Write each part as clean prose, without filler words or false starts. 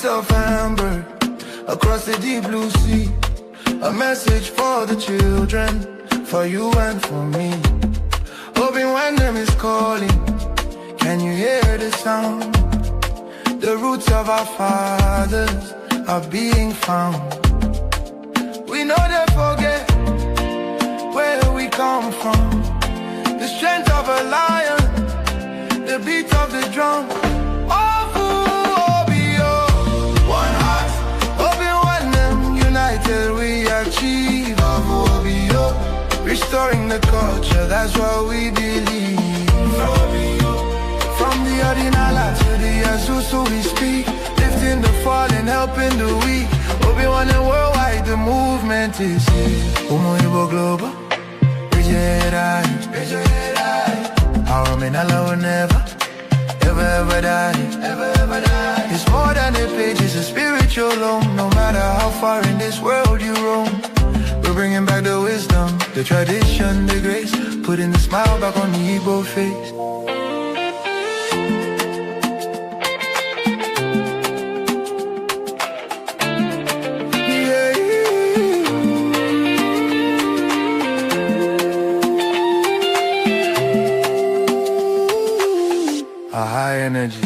of amber across the deep blue sea. A message for the children, for you and for me. Hoping when them is calling, can you hear the sound? The roots of our fathers are being found. We know they forget where we come from. The strength of a lion, the beat of the drum. Till we achieve restoring the culture, that's what we believe. From the Ordinala to the Azusu we speak, lifting the fallen, helping the weak. Obi-Wan and worldwide, the movement is here. Umoibo global, raise your head high, raise your head high. Our men will never, ever die, ever die. It's more than a page, it's a spiritual home. No matter how far in this world you roam, we're bringing back the wisdom, the tradition, the grace, putting the smile back on the Igbo face. A high energy.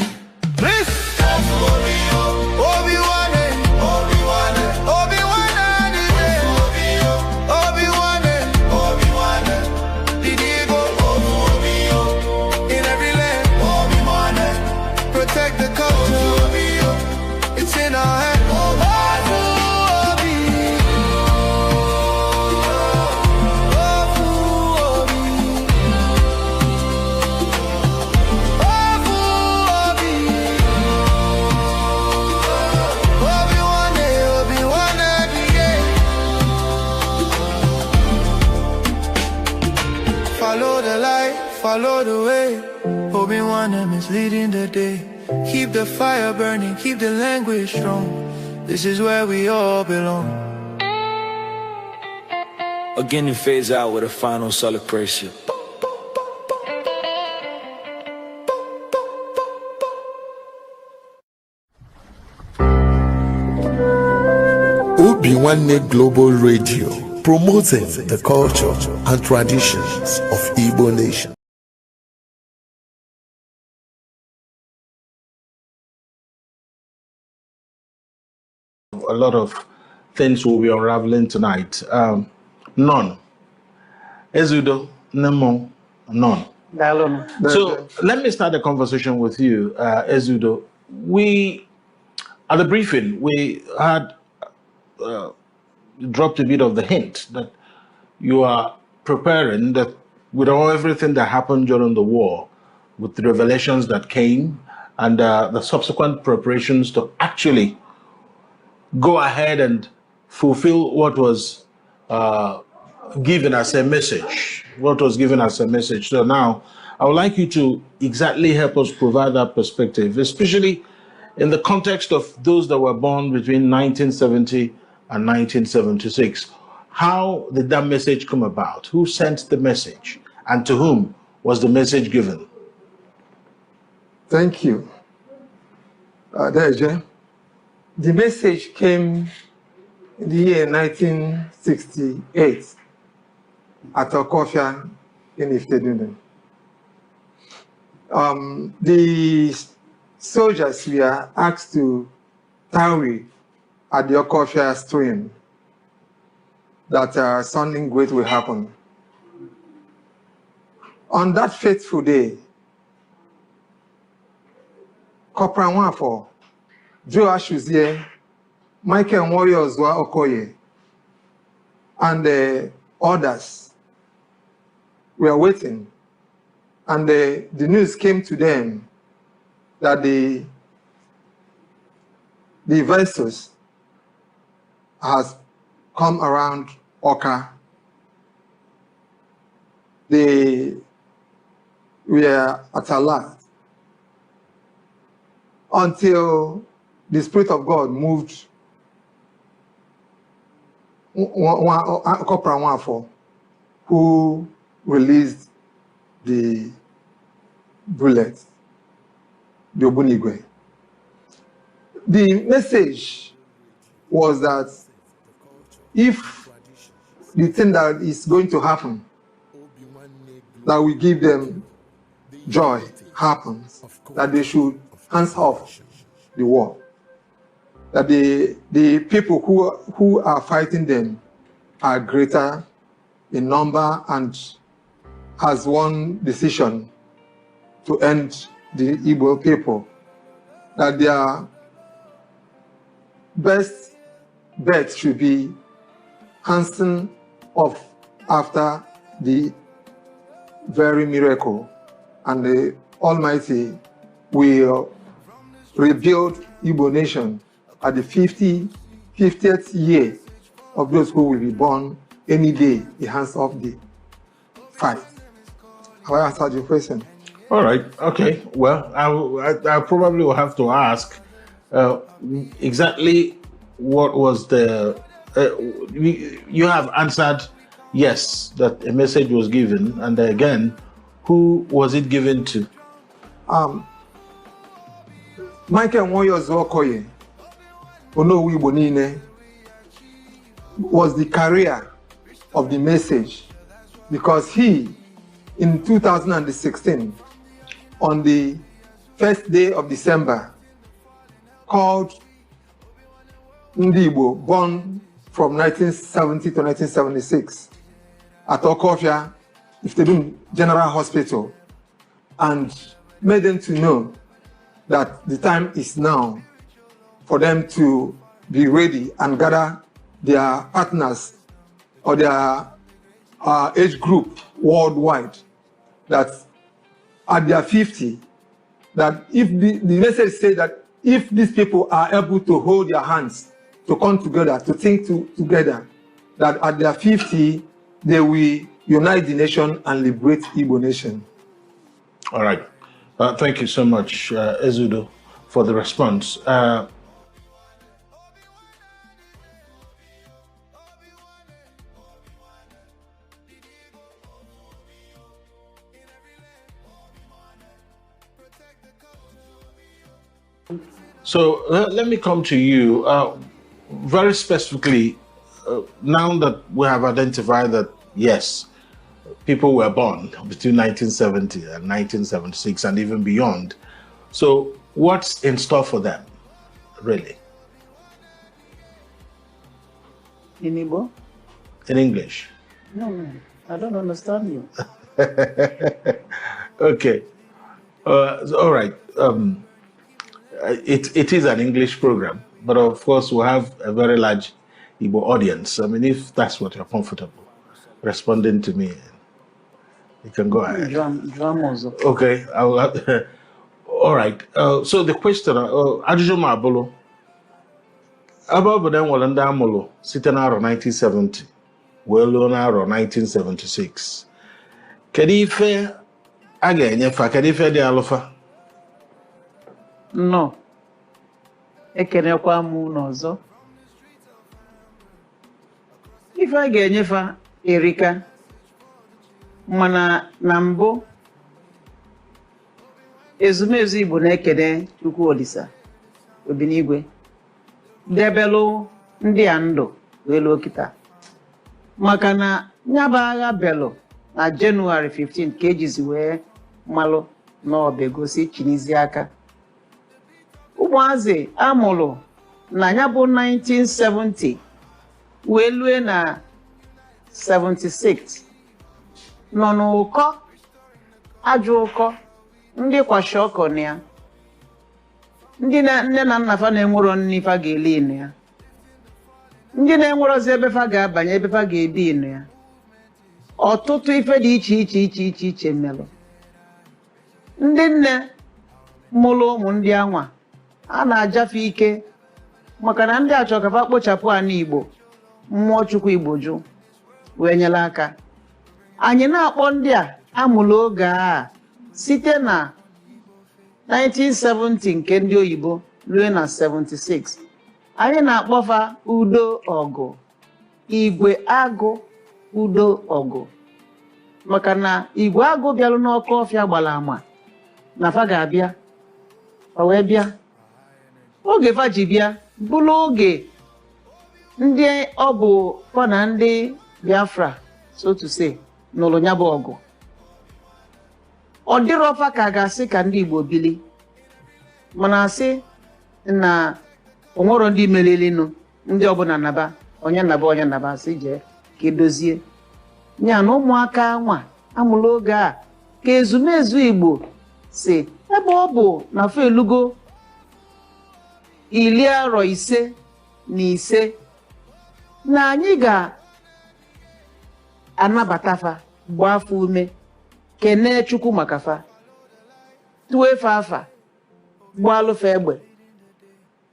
Follow the way, Obi-Wan is leading the day. Keep the fire burning, keep the language strong. This is where we all belong. Again it fades out with a final celebration. Obi-Wan Global Radio, promoting the culture and traditions of Igbo nation. A lot of things will be unraveling tonight. None. Ezudo, Nemo, none. So let me start the conversation with you, Ezudo. At the briefing, we had dropped a bit of the hint that you are preparing, that with everything that happened during the war, with the revelations that came and the subsequent preparations to actually go ahead and fulfill what was given as a message. So now, I would like you to exactly help us provide that perspective, especially in the context of those that were born between 1970 and 1976. How did that message come about? Who sent the message? And to whom was the message given? Thank you. Deje. The message came in the year 1968 at Okofia in Ifedunum. The soldiers were asked to tarry at the Okofia stream that something great will happen. On that fateful day, Corporal Nwafo, Joe Ashuzie, Michael Warriors Okoye, and the others were waiting. And the news came to them that the vessels has come around Oka. They were at alert until the Spirit of God moved Corporal Nwafo, who released the bullet, the Obunigwe. the message was that if the thing that is going to happen, that will give them joy, happens, that they should hands off the war. That the people who are fighting them are greater in number and has one decision to end the Igbo people. That their best bet should be handsing off after the very miracle, and the Almighty will rebuild Igbo nation at the 50th year of those who will be born any day, the hands of the fight. Have I answered your question? All right. Okay. Well, I probably will have to ask exactly what was the. You have answered yes, that a message was given, and again, who was it given to? Michael Nwoyozo Okoye, Onowu Igbo Niile, was the carrier of the message, because he, in 2016, on the first day of December, called Ndi Igbo born from 1970 to 1976 at Okofia, Iftedun General Hospital, and made them to know that the time is now for them to be ready and gather their partners or their age group worldwide, that at their 50, that if the message says that if these people are able to hold their hands, to come together, to think together, that at their 50, they will unite the nation and liberate Igbo nation. All right. Thank you so much, Ezudo, for the response. So let me come to you very specifically. Now that we have identified that, yes, people were born between 1970 and 1976 and even beyond. So what's in store for them, really? In Igbo? In English? No, I don't understand you. Okay. All right. It is an English program, but of course we'll have a very large Igbo audience. I mean, if that's what you're comfortable responding to me, you can go ahead. Dramas. Okay. All right. So the question, Ajụjụ ma bụrụ, ebe ọ bụ na enwere ndị amụrụ site n'arọ 1970 wee ruo n'arọ 1976, kedu ife a ga-enyefa, kedu ife dị alụfa? No. Ekenekwa m n'ọzọ. Ife a ga-enyefa erika, mana na mbụ ezumezu Igbo na-ekene Chukwu Olisa Obinigwe debelụ ndị a ndụ wee luo kịta, maka na nyaba agha belụ na Jenụwarị 15 ka ejizi wee malụ n'ọbegosi chinizi aka. Ụmụazị amụrụ na ya bụ 1970 wee lue na 76 nọ n'ụkọ ajọ ụkọ ndị kwashi ọkọ na ya, ndị nne na nna fa na-enwero nni fa ga-eli inu ya, ndị na-enwerozi ebe fa ga-abanye, ebe fa ga-ebi inu ya. Ọtụtụ ife dị iche iche melụ. Ndị nne mụrụ ụmụ ndị anwa a na-ajafe ike maka na ndị achọ ka fa kpochapụ ana Igbo, mmụọ Chukwu Igbo jụ wee nyere aka. Anyị na-akpọ ndị a amụrụ oge a site na 1970 nke ndị oyibo ruo na 76. Anyị na-akpọfa udo ọgụ, igwe agụ udo ọgụ, maka na igwe agụ bịalụ n'ọkụ ọfịa gbara ama na fa ga-abịa, o wee bịa oge fa ji bịa bụrụ oge ndị ọ bụ kwa na ndị Biafra so to say n'ụlọ nya bụ ọgụ ọ dịrọfa ka ga-asị ka ndị Igbo bili mana asị na onwero ndị melilinu ndị ọbụla naba onye naba asị jee ka edozie nya na ụmụaka nwa amụrụ oge a ka ezumezu Igbo si ebe ọ bụ na fa elugo 55 na anyị ga-anabata fa gbaa fa ume kene Chukwu maka fa tue fa afa gbaalụ fa egbe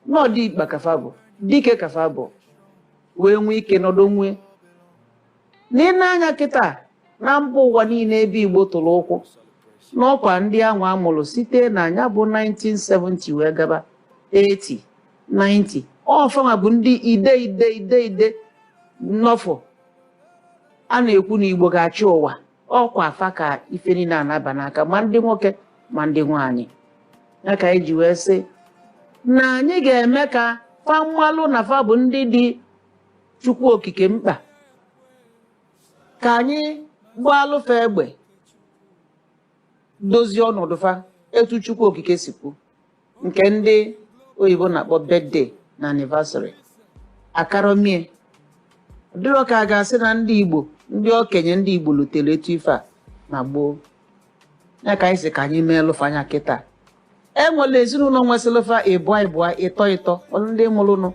n'ọdị ikpa kafa bụ dike kafa bụ wee nwee ike nọdụ nwee n'ile anya kịta na mba ụwa niile ebe Igbo tụrụ ụkwụ n'ọkwa ndị ahụ amụrụ site na anya bụ 1970 wee gaba 80 90 ọfanwa bụ ndị ide nnọfọ a na-ekwu na Igbo ga-achị ụwa ọkwa afa ka ife niile anaba n'aka ma ndị nwoke ma ndị nwaanyị ya ka anyị ji wee sị na anyị ga-eme ka fa mmalụ na fa bụ ndị dị Chukwu okike mkpa ka anyị gbaalụ fa egbe dozie ọnọdụ fa etu Chukwu okike si kwu nke ndị oyibo na-akpọ birthday na anniversary akaromie dịrọ ka a ga-asị na ndị Igbo ndị okenye ndị Igbo lutere etu ife a na gboo ya ka anyị si ka anyị mee lụfa anya kịta enwere ezinụlọ nwesịlụfa ịbụa ịtọ ndị mụrụnụ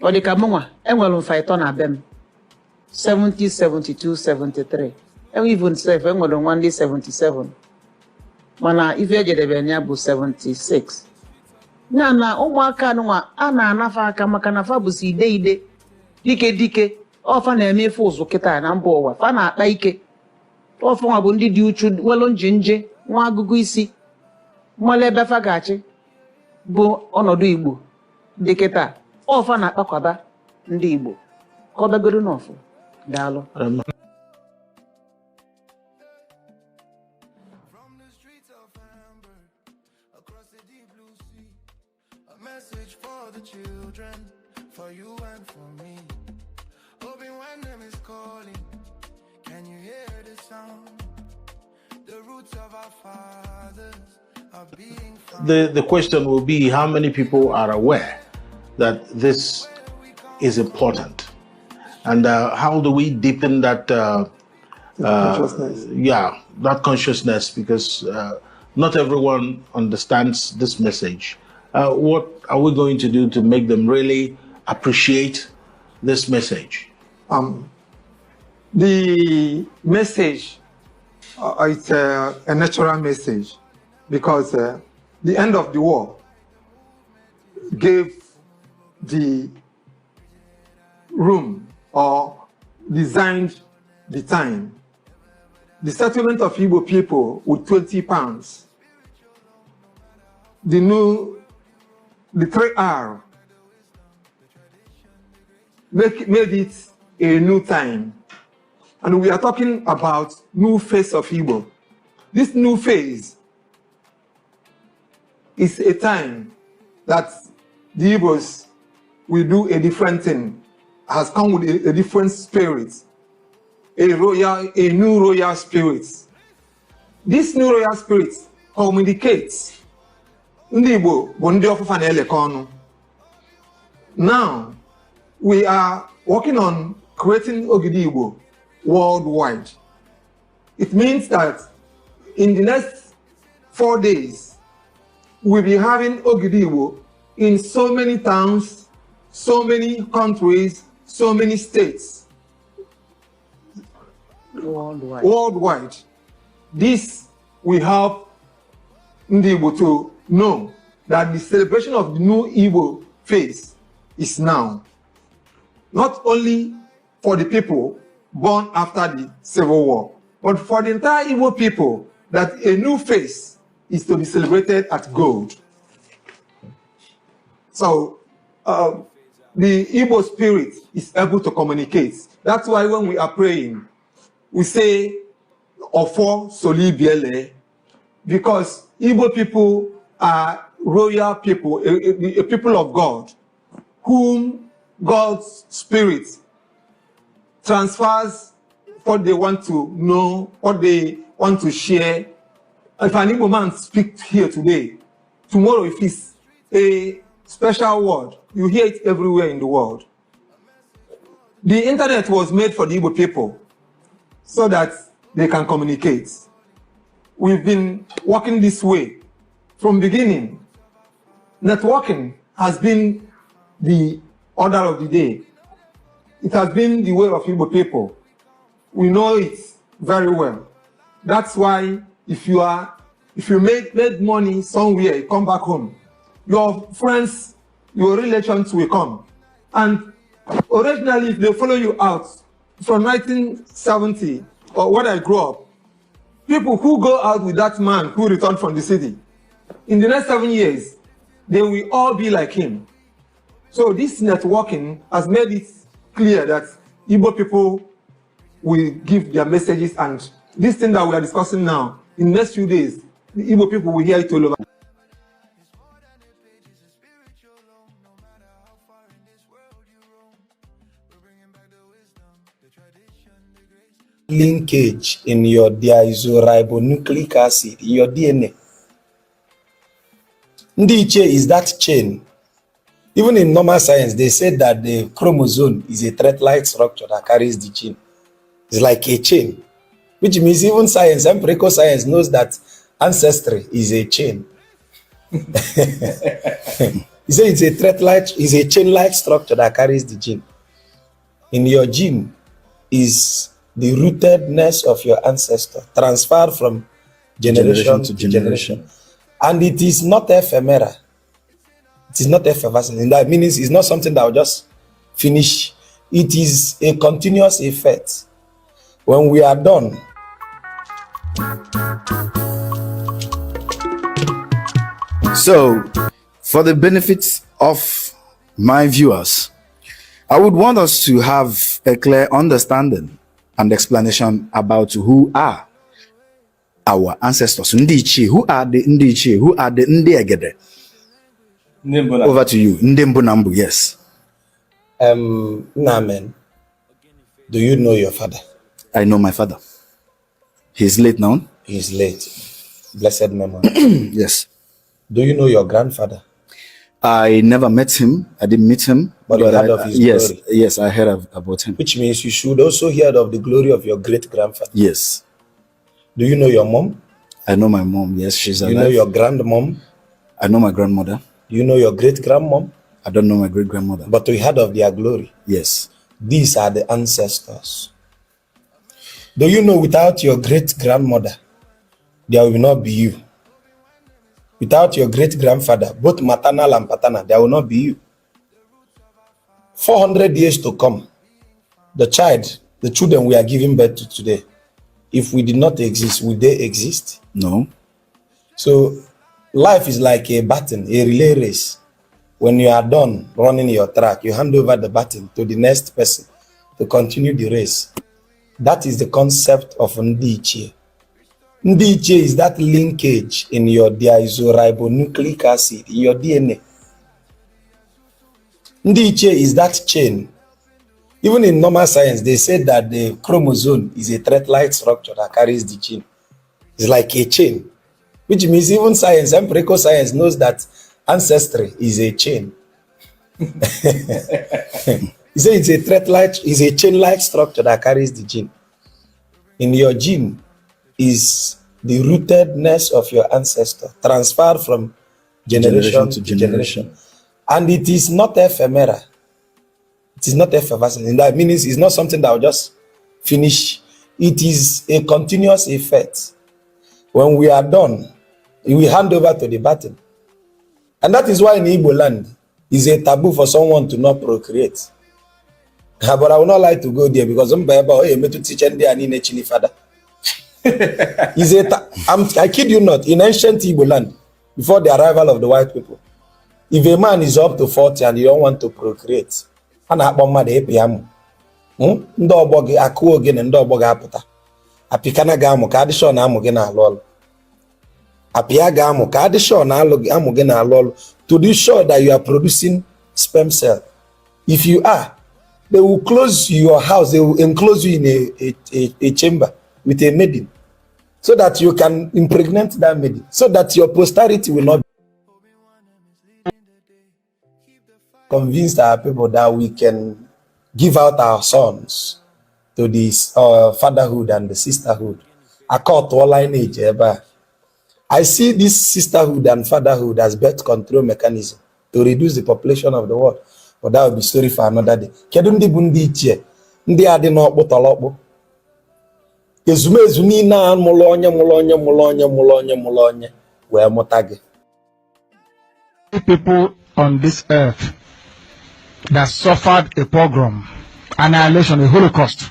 ọ dị ka mụnwa enwere mfa ịtọ na be m 70 72 73 even self enwere nwa ndị 77 mana ife ejedebe ya bụ 76 ya na ụmụaka anụnwa a na-anafa aka maka na fa bụsi ide dike ọfa na-eme ife ụzụ kịta na mba ụwa fa na-akpa ike ọfanwa bụ ndị dị uchu nwelu nje nwa agụgụ isi mmalụ ebe fa ga-achị bụ ọnọdụ Igbo dị kịta ọfa na-akpakwaba ndị Igbo ka ọ bagoro n'ọfụ daalụ. Message for the children, for you and for me. Hoping when them is calling, can you hear the sound? The roots of our fathers are being found. The question will be, how many people are aware that this is important? And how do we deepen that consciousness? Yeah, that consciousness, because not everyone understands this message. What are we going to do to make them really appreciate this message? The message, it's a natural message, because the end of the war gave the room or designed the time. The settlement of Igbo people with 20 pounds. The 3R made it a new time. And we are talking about new phase of Igbo. This new phase is a time that the Igbos will do a different thing, has come with a different spirit, a new royal spirit. This new royal spirit communicates. Now, we are working on creating Ogidi Igbo worldwide. It means that in the next 4 days, we'll be having Ogidi Igbo in so many towns, so many countries, so many states. Worldwide. This will help Ndi Igbo to know that the celebration of the new Igbo phase is now. Not only for the people born after the Civil War, but for the entire Igbo people, that a new phase is to be celebrated at Gold. So the Igbo spirit is able to communicate. That's why when we are praying, we say, Ofo Soli Biele, because Igbo people are royal people, a people of God, whom God's spirit transfers what they want to know, what they want to share. If an Igbo man speaks here today, tomorrow if it's a special word, you hear it everywhere in the world. The internet was made for the Igbo people so that they can communicate. We've been working this way from beginning. Networking has been the order of the day. It has been the way of Igbo people. We know it very well. That's why if you made money somewhere, you come back home, your friends, your relations will come. And originally, if they follow you out from 1970 or when I grew up, people who go out with that man who returned from the city, in the next 7 years, they will all be like him. So this networking has made it clear that Igbo people will give their messages, and this thing that we are discussing now, in the next few days, the Igbo people will hear it all over. Linkage in your deoxyribonucleic acid in your DNA. Ndiche is that chain. Even in normal science, they said that the chromosome is a thread-like structure that carries the gene. It's like a chain, which means even science, empirical science, knows that ancestry is a chain. He said it's a thread-like, is a chain-like structure that carries the gene. In your gene is the rootedness of your ancestor, transferred from generation to generation. And it is not ephemeral. It is not effervescent. That means it's not something that will just finish. It is a continuous effect. When we are done, so for the benefit of my viewers, I would want us to have a clear understanding and explanation about who are our ancestors. Ndichi, who are the Ndichi? Who are the Ndiegede? Over to you. Ndembunambu, yes. Namen, do you know your father? I know my father. He's late now. He's late. Blessed memory. Yes. Do you know your grandfather? I never met him. I didn't meet him. But you heard of his glory? Yes, I heard about him. Which means you should also hear of the glory of your great-grandfather. Yes. Do you know your mom? I know my mom. Yes, she's alive. You know your grandmom? I know my grandmother. Do you know your great-grandmom? I don't know my great-grandmother. But we heard of their glory. Yes. These are the ancestors. Do you know without your great-grandmother, there will not be you? Without your great-grandfather, both maternal and paternal, there will not be you. 400 years to come, the children we are giving birth to today, if we did not exist, would they exist? No. So life is like a baton, a relay race. When you are done running your track, you hand over the baton to the next person to continue the race. That is the concept of Ndiche. Ndiche is that linkage in your deoxyribonucleic acid, in your DNA. Ndiche is that chain. Even in normal science, they said that the chromosome is a thread-like structure that carries the gene. It's like a chain, which means even science, empirical science, knows that ancestry is a chain. He said it's a thread-like, is a chain-like structure that carries the gene. In your gene is the rootedness of your ancestor, transferred from generation to generation. And it is not ephemeral. It is not effervescent. That means it's not something that will just finish. It is a continuous effect. When we are done, we hand over to the baton. And that is why in Igbo land, it's a taboo for someone to not procreate. But I will not like to go there because I'm to teach any father. I kid you not, in ancient Igbo land, before the arrival of the white people, if a man is up to 40 and you don't want to procreate, and apịa ga amụ ka adị sure na amụ gị na-alụ ọlụ, to be sure that you are producing sperm cell. If you are, they will close your house, they will enclose you in a chamber with a maiden, so that you can impregnate that maiden, so that your posterity will not convince our people that we can give out our sons to this fatherhood and the sisterhood. I call to lineage. I see this sisterhood and fatherhood as birth control mechanism to reduce the population of the world. But that will be story for another day. Kedu ndị bụ ndị ichie ndị adị n'ọkpụ tọlọkpụ ezumezu niile a mụrụ onye wee mụta gị. People on this earth that suffered a pogrom, annihilation, a holocaust,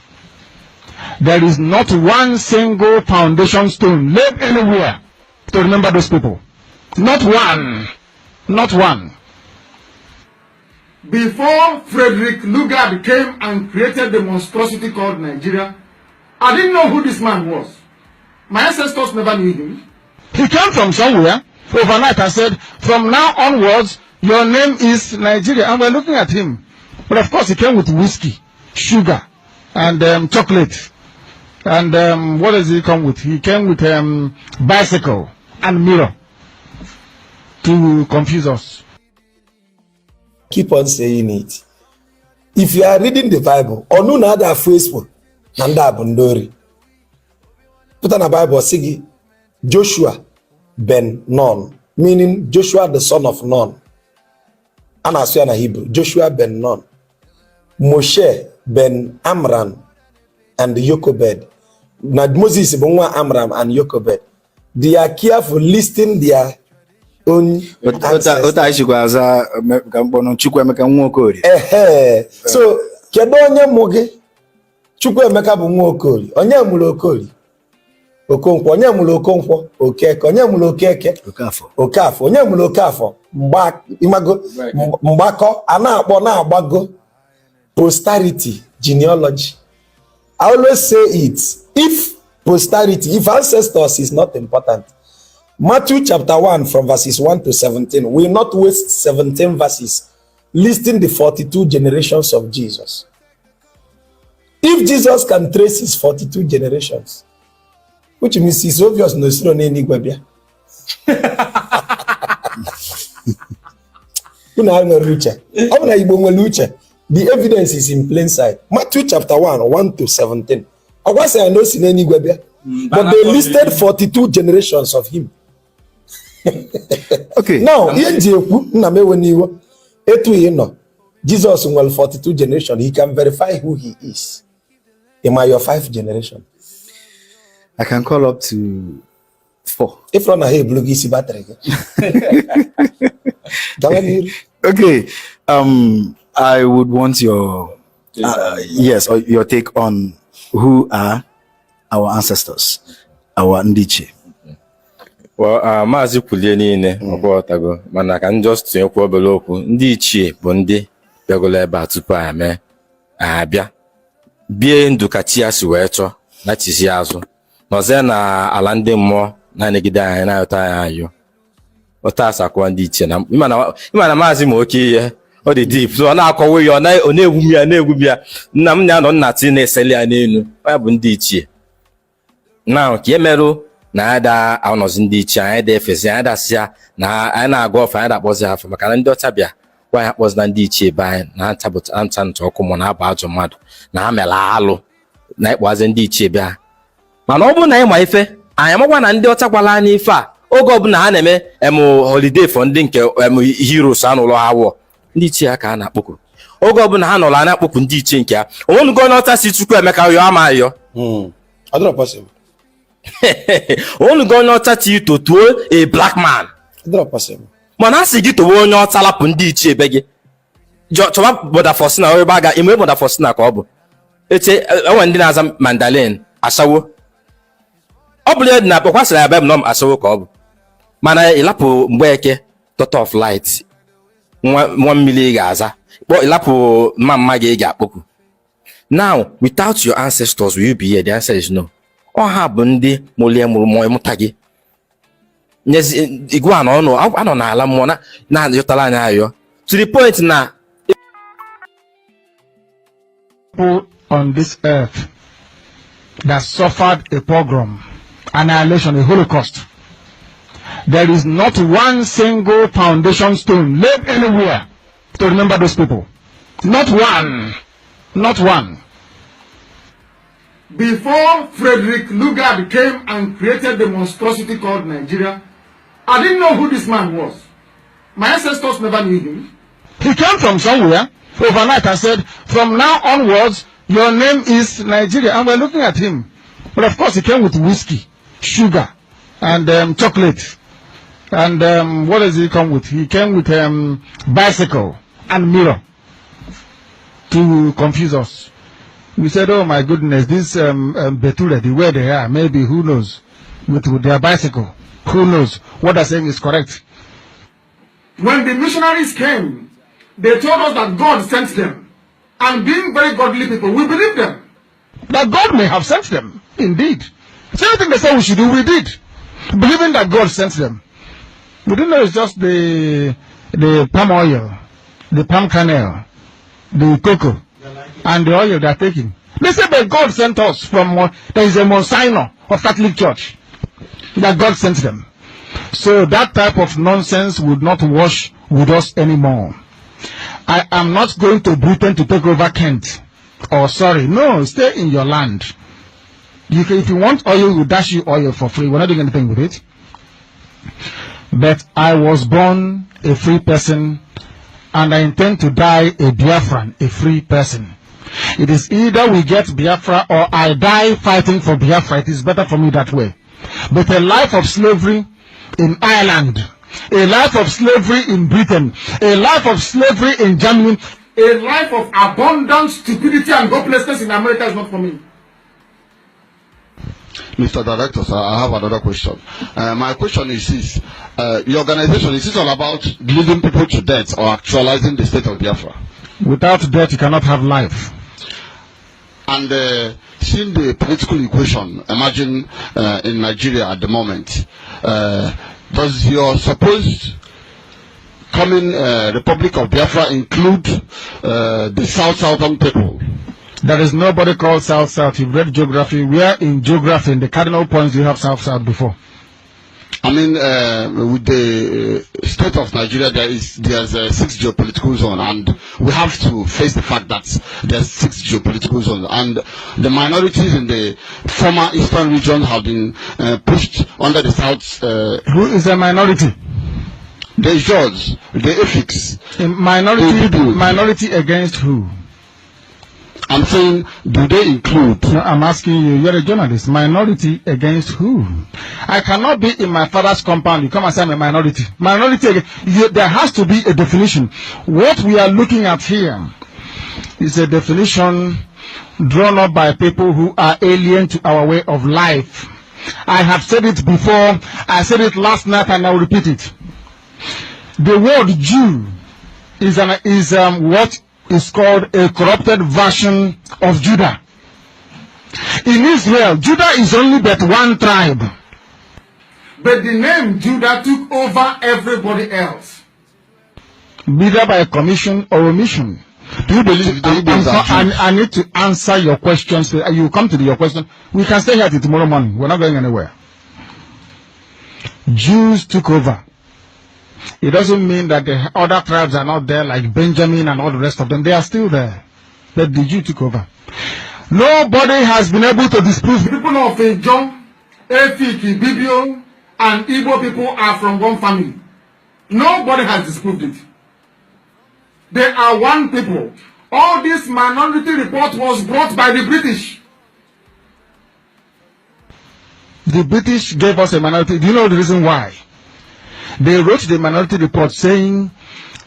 there is not one single foundation stone laid anywhere to remember those people. Not one. Not one. Before Frederick Lugar came and created the monstrosity called Nigeria, I didn't know who this man was. My ancestors never knew him. He came from somewhere overnight and said, from now onwards, your name is Nigeria. And we're looking at him. But of course, he came with whiskey, sugar, and chocolate. And what does he come with? He came with bicycle and mirror to confuse us. Keep on saying it. If you are reading the Bible, onu na ada Facebook na nda abundori. Put on a Bible, sigi Joshua ben Nun, meaning Joshua the son of Nun. And as you are Hebrew, Joshua ben Nun. Moshe ben Amram and Jochebed. Now Moses ben Amram and Jochebed. They are careful listing their own ancestors. So kedu onye mụ gị? Chukwuemeka bụ nwa Okoli. Onye mụrụ Okoli? Okonkwo. Onye mụrụ Okonkwo? Okeke. Onye mụrụ Okeke? Okafọ. Onye mụrụ Okafọ? Mgbakọ a na-akpọ na-agbago posterity genealogy. I always say it. If posterity, if ancestors is not important, Matthew chapter 1 from verses 1 to 17 will not waste 17 verses listing the 42 generations of Jesus. If Jesus can trace his 42 generations, which means it's obvious no siro na enigwe bia. The evidence is in plain sight. Matthew chapter 1 to 17. I was saying no sin enigwe bia. But they listed 42 generations of him. Okay. Now, Jesus will 42 generations. He can verify who he is. Am I your 5th generation? I can call up to 4. If not, I blue gisi battery. Okay. I would want your or your take on who are our ancestors, our ndiche. Well, Maazị kwulie niile ọgbọtago mana ka m just tinyekwu obere okwu. Ndị ichie bụ ndị bịagolo ebe a tupu anyị abịa bie ndụ ka chi ya si wee chọọ na chizi azụ nọzie na ala ndị mmụọ na-anegide anyị na-ayọta anyị ayọ ọta asakwa ndị ichie na ịmana Maazị ma oke ihe ọ dị deep so ọ na-akọwa ya ọ na-egwu ya nna m na-anọ nna ti na-eseli ya n'elu ọ bụ ndị ichie na ka emerụ na ada anọzi ndị ichie anyị da efesi anyị dasịa na anyị na-agụ ọfa anyị da-akpọzi afọ maka na ndị ọcha bịa gwa anyị akpọzi na ndị ichie ebe anyị na ncha ntụ ọkụ mụ na-abụ ajọ mmadụ na ha mere alụ na ịkpọzi ndị ichie bịa mana ọ bụrụ na anyị ma ife anyị amakwa na ndị ọcha gwala anyị ife a oge ọbụla ha na-eme holiday for ndị nke heroes anụlọ ha wụọ ndị ichie ka a na-akpọku oge ọbụla ha nọrọ a na-akpọku ndị ichie nke ha onwenugo onye ọcha si Chukwuemeka yọọ ama ayọ onwenugo onye ọcha ti totuo a black man mana a sị gị towe onye ọcha lapụ ndị ichie ebe gị chọba Brother Faustina ebe a ga ime Brother Faustina ka ọ bụ eche enwe ndị na-aza Mandalin asawo ọ bụla dị na kpọkwasịrị ya bịa m asawo ka ọ bụ mana ịlapụ Mgbeke Daughter of Light nwa mmiri ị ga-aza ịlapụ mma gị ị ga-akpọku. Now without your ancestors will you be here? The answer is no. Ọ ha bụ ndị mụrụ ịmụta gị igwe anọ n'ala mmụọ na-ayọtara anyị ayọ to the point na people on this earth that suffered a pogrom, annihilation, a holocaust. There is not one single foundation stone laid anywhere to remember those people. Not one. Not one. Before Frederick Lugard came and created the monstrosity called Nigeria, I didn't know who this man was. My ancestors never knew him. He came from somewhere overnight and said, from now onwards, your name is Nigeria. And we're looking at him. But of course, he came with whiskey, sugar, and chocolate. And what does he come with? He came with bicycle and mirror to confuse us. We said, oh my goodness, this Beture, the way they are, maybe, who knows, with their bicycle, who knows, what they're saying is correct. When the missionaries came, they told us that God sent them. And being very godly people, we believe them. That God may have sent them, indeed. So anything they said we should do, we did. Believing that God sent them. We didn't know it's just the palm oil, the palm kernel, the cocoa, and the oil they are taking. They said that God sent us from, there is a Monsignor of Catholic Church, that God sent them. So that type of nonsense would not wash with us anymore. I am not going to Britain to take over Kent. Oh, sorry. No, stay in your land. If you want oil, we'll dash you oil for free. We're not doing anything with it. But I was born a free person, and I intend to die a Biafran, a free person. It is either we get Biafra or I die fighting for Biafra. It is better for me that way. But a life of slavery in Ireland, a life of slavery in Britain, a life of slavery in Germany, a life of abundance, stupidity, and hopelessness in America is not for me. Mr. Director, sir, I have another question. My question is this. Your organization, is this all about leading people to death or actualizing the state of Biafra? Without death, you cannot have life. And seeing the political equation emerging in Nigeria at the moment, does your supposed coming Republic of Biafra include the Southern people? There is nobody called South. You've read geography. Where in geography, in the cardinal points, you have South before? I mean, with the state of Nigeria, there's 6 geopolitical zones, and we have to face the fact that there's 6 geopolitical zones, and the minorities in the former eastern region have been pushed under the south. Who is a minority? The George, the Effiks. Minority against who? I'm saying, do they include? No, I'm asking you, you're a journalist. Minority against who? I cannot be in my father's compound. You come and say I'm a minority. Minority, there has to be a definition. What we are looking at here is a definition drawn up by people who are alien to our way of life. I have said it before. I said it last night, and I'll repeat it. The word Jew is what is called a corrupted version of Judah. In Israel, Judah is only but one tribe. But the name Judah took over everybody else. Either by commission or omission. Do you believe the Hebrews are Jews? I need to answer your questions. You come to your question. We can stay here till tomorrow morning. We're not going anywhere. Jews took over. It doesn't mean that the other tribes are not there, like Benjamin and all the rest of them. They are still there. But the Jew took over. Nobody has been able to disprove. People of John, Efik, Bibio, and Igbo people are from one family. Nobody has disproved it. They are one people. All this minority report was brought by the British. The British gave us a minority. Do you know the reason why? They wrote the minority report saying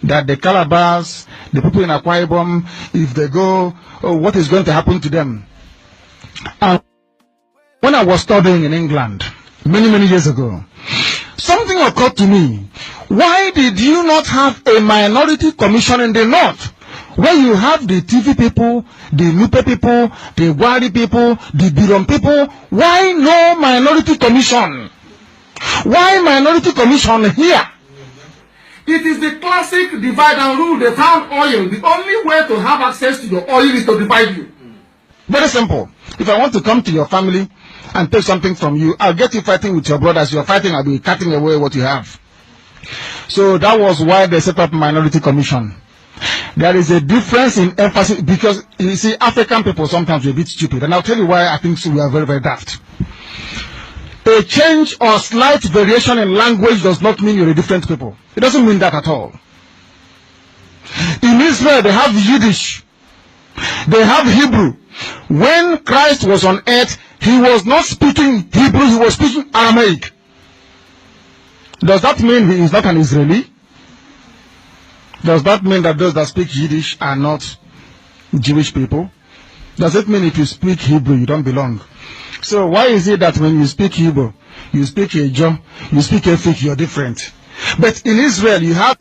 that the Calabars, the people in Akwa Ibom, if they go, what is going to happen to them? And when I was studying in England, many years ago, something occurred to me. Why did you not have a minority commission in the north? Where you have the TV people, the Nupe people, the Gwari people, the Birom people, why no minority commission? Why minority commission here? It is the classic divide and rule. They found oil. The only way to have access to your oil is to divide you. Very simple. If I want to come to your family and take something from you, I'll get you fighting with your brothers. You're fighting, I'll be cutting away what you have. So that was why they set up minority commission. There is a difference in emphasis because you see, African people sometimes are a bit stupid, and I'll tell you why I think so. We are very, very daft. A change or slight variation in language does not mean you're a different people. It doesn't mean that at all. In Israel, they have Yiddish. They have Hebrew. When Christ was on earth, he was not speaking Hebrew, he was speaking Aramaic. Does that mean he is not an Israeli? Does that mean that those that speak Yiddish are not Jewish people? Does it mean if you speak Hebrew, you don't belong? So why is it that when you speak Hebrew, you speak Ejom, you speak Efik, you're different? But in Israel, you have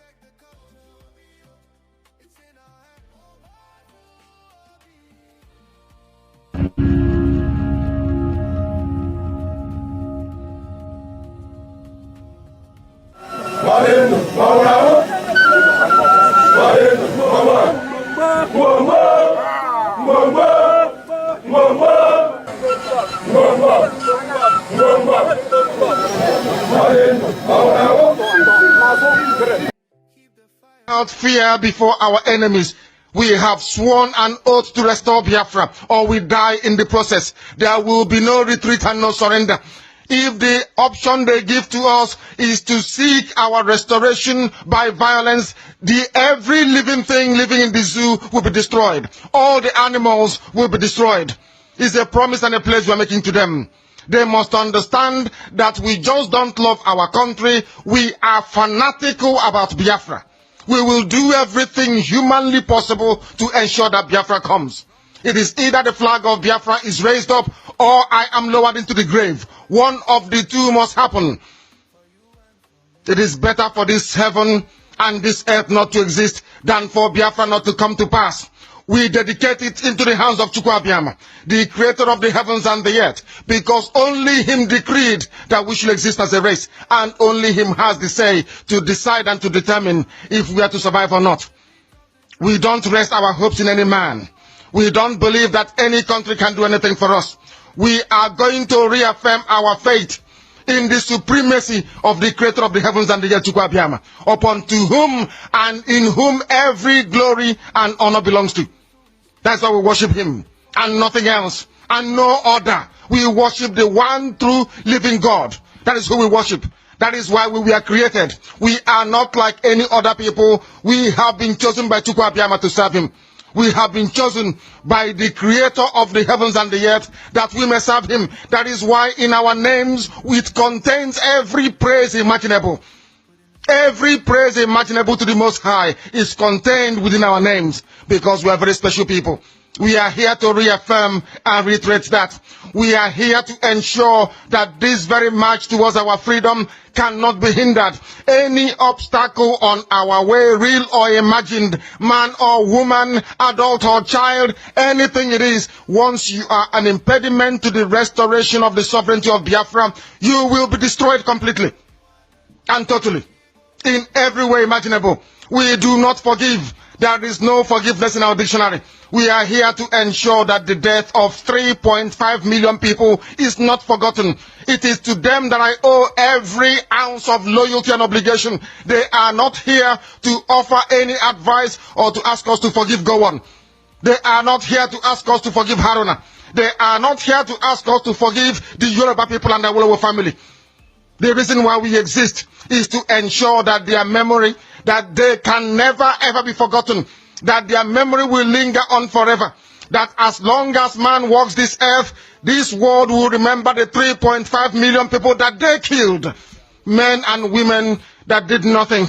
without fear before our enemies. We have sworn an oath to restore Biafra, or we die in the process. There will be no retreat and no surrender. If the option they give to us is to seek our restoration by violence, every living thing living in the zoo will be destroyed. All the animals will be destroyed. It's a promise and a pledge we are making to them. They must understand that we just don't love our country. We are fanatical about Biafra. We will do everything humanly possible to ensure that Biafra comes. It is either the flag of Biafra is raised up or I am lowered into the grave. One of the two must happen. It is better for this heaven and this earth not to exist than for Biafra not to come to pass. We dedicate it into the hands of Chukwu Abiyama, the creator of the heavens and the earth, because only him decreed that we should exist as a race, and only him has the say to decide and to determine if we are to survive or not. We don't rest our hopes in any man. We don't believe that any country can do anything for us. We are going to reaffirm our faith in the supremacy of the creator of the heavens and the earth, Chukwu Abiyama, upon to whom and in whom every glory and honor belongs to. That's why we worship him and nothing else and no other. We worship the one true living God. That is who we worship. That is why we were created. We are not like any other people. We have been chosen by Chukwu Abiyama to serve him. We have been chosen by the creator of the heavens and the earth that we may serve him. That is why in our names it contains every praise imaginable. Every praise imaginable to the Most High is contained within our names, because we are very special people. We are here to reaffirm and reiterate that. We are here to ensure that this very march towards our freedom cannot be hindered. Any obstacle on our way, real or imagined, man or woman, adult or child, anything it is, once you are an impediment to the restoration of the sovereignty of Biafra, you will be destroyed completely and totally. In every way imaginable. We do not forgive. There is no forgiveness in our dictionary. We are here to ensure that the death of 3.5 million people is not forgotten. It is to them that I owe every ounce of loyalty and obligation. They are not here to offer any advice or to ask us to forgive Gowon. They are not here to ask us to forgive Haruna. They are not here to ask us to forgive the Yoruba people and the Awolowo family. The reason why we exist is to ensure that their memory, that they can never ever be forgotten, that their memory will linger on forever, that as long as man walks this earth, this world will remember the 3.5 million people that they killed, men and women that did nothing,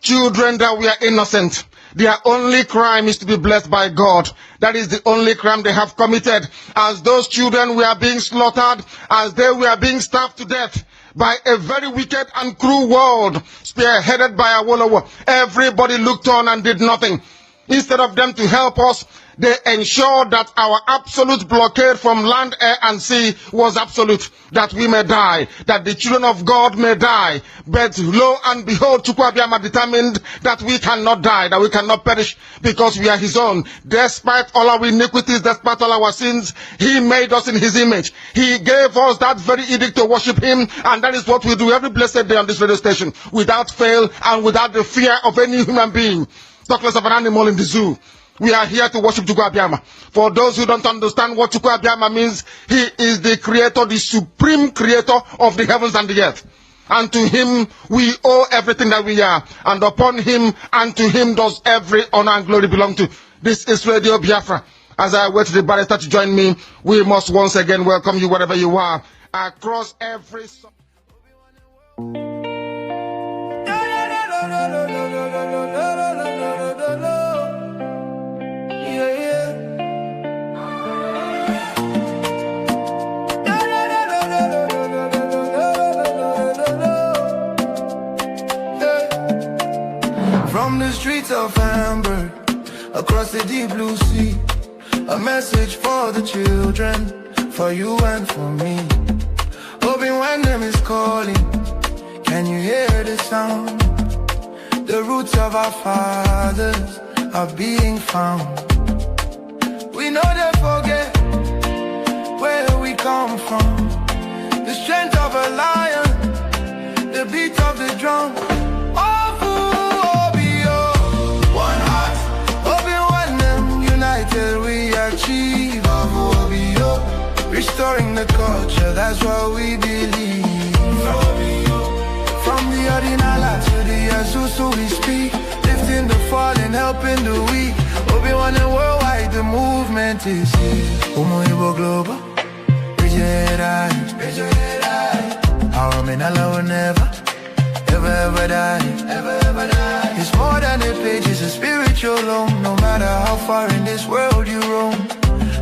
children that were innocent. Their only crime is to be blessed by God. That is the only crime they have committed. As those children were being slaughtered, as they were being starved to death by a very wicked and cruel world, spearheaded by Awolowo, everybody looked on and did nothing. Instead of them to help us, They ensured that our absolute blockade from land, air, and sea was absolute, that we may die, that the children of God may die. But lo and behold, Chukwu Abiyama determined that we cannot die, that we cannot perish, because we are his own. Despite all our iniquities, despite all our sins, he made us in his image. He gave us that very edict to worship him, and that is what we do every blessed day on this radio station, without fail and without the fear of any human being, talk less of an animal in the zoo. We are here to worship Chukwu Abiyama. For those who don't understand what Chukwu Abiyama means, he is the creator, the supreme creator of the heavens and the earth. And to him we owe everything that we are. And upon him and to him does every honor and glory belong to. This is Radio Biafra. As I wait for the barrister to join me, we must once again welcome you wherever you are, across every... From the streets of Hamburg, across the deep blue sea, a message for the children, for you and for me. Hoping when them is calling, can you hear the sound? The roots of our fathers are being found. We know they forget where we come from. The strength of a lion, the beat of the drum. We achieve restoring the culture, that's what we believe. From the Ordinala to the Azusu we speak, lifting the fallen, helping the weak. Obi-Wan and worldwide, the movement is here. Umo global, raise your head high, raise your head high. Our men will never, ever die, ever die. It's more than a page, it's a spiritual home. No matter how far in this world you roam,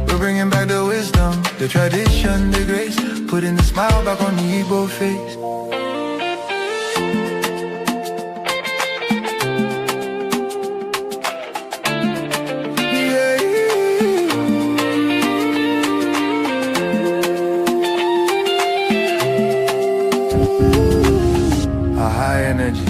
we're bringing back the wisdom, the tradition, the grace, putting the smile back on the Igbo face. A high energy.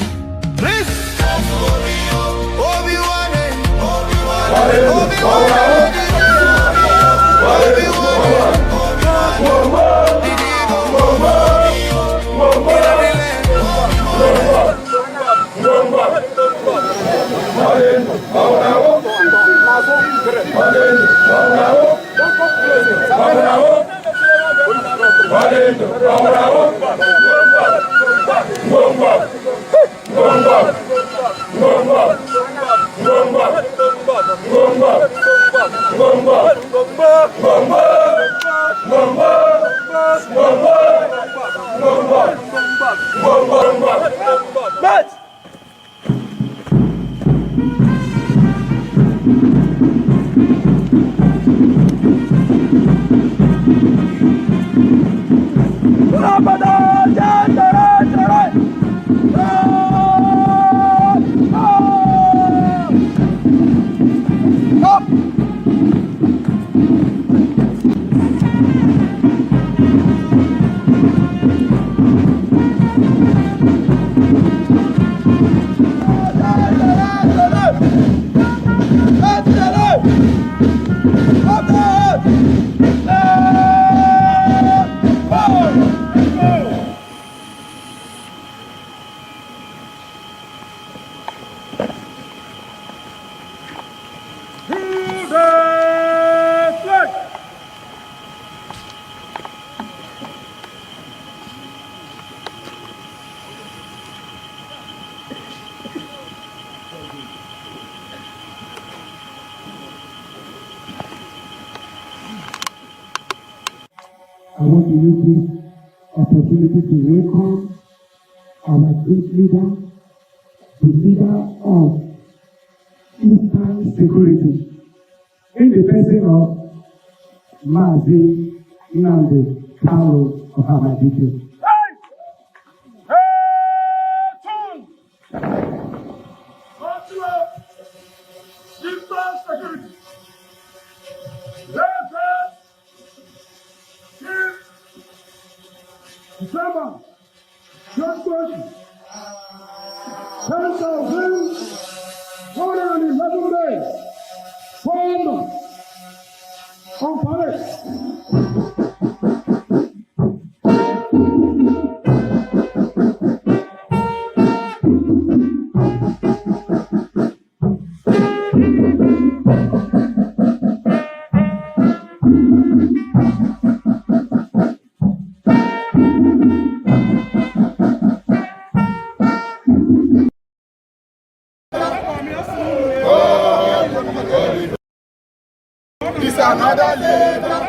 I want to use this opportunity to welcome our great leader, the leader of Insecurity, in the person of Mazi Nnamdi Kanu of Ahmadiyya. December 2020, 10,111 days, formed on parade. It's another leader.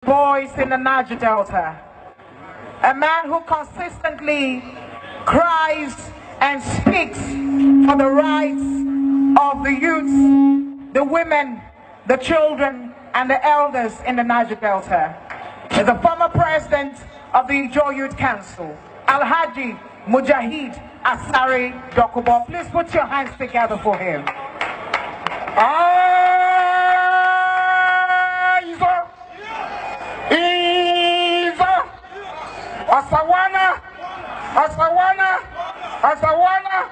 Voice in the Niger Delta, a man who consistently cries and speaks for the rights of the youth, the women, the children, and the elders in the Niger Delta. Is the former president of the Ijo Youth Council, Alhaji Mujahid Asari Dokubo. Please put your hands together for him. Asawana, Asawana, Asawana.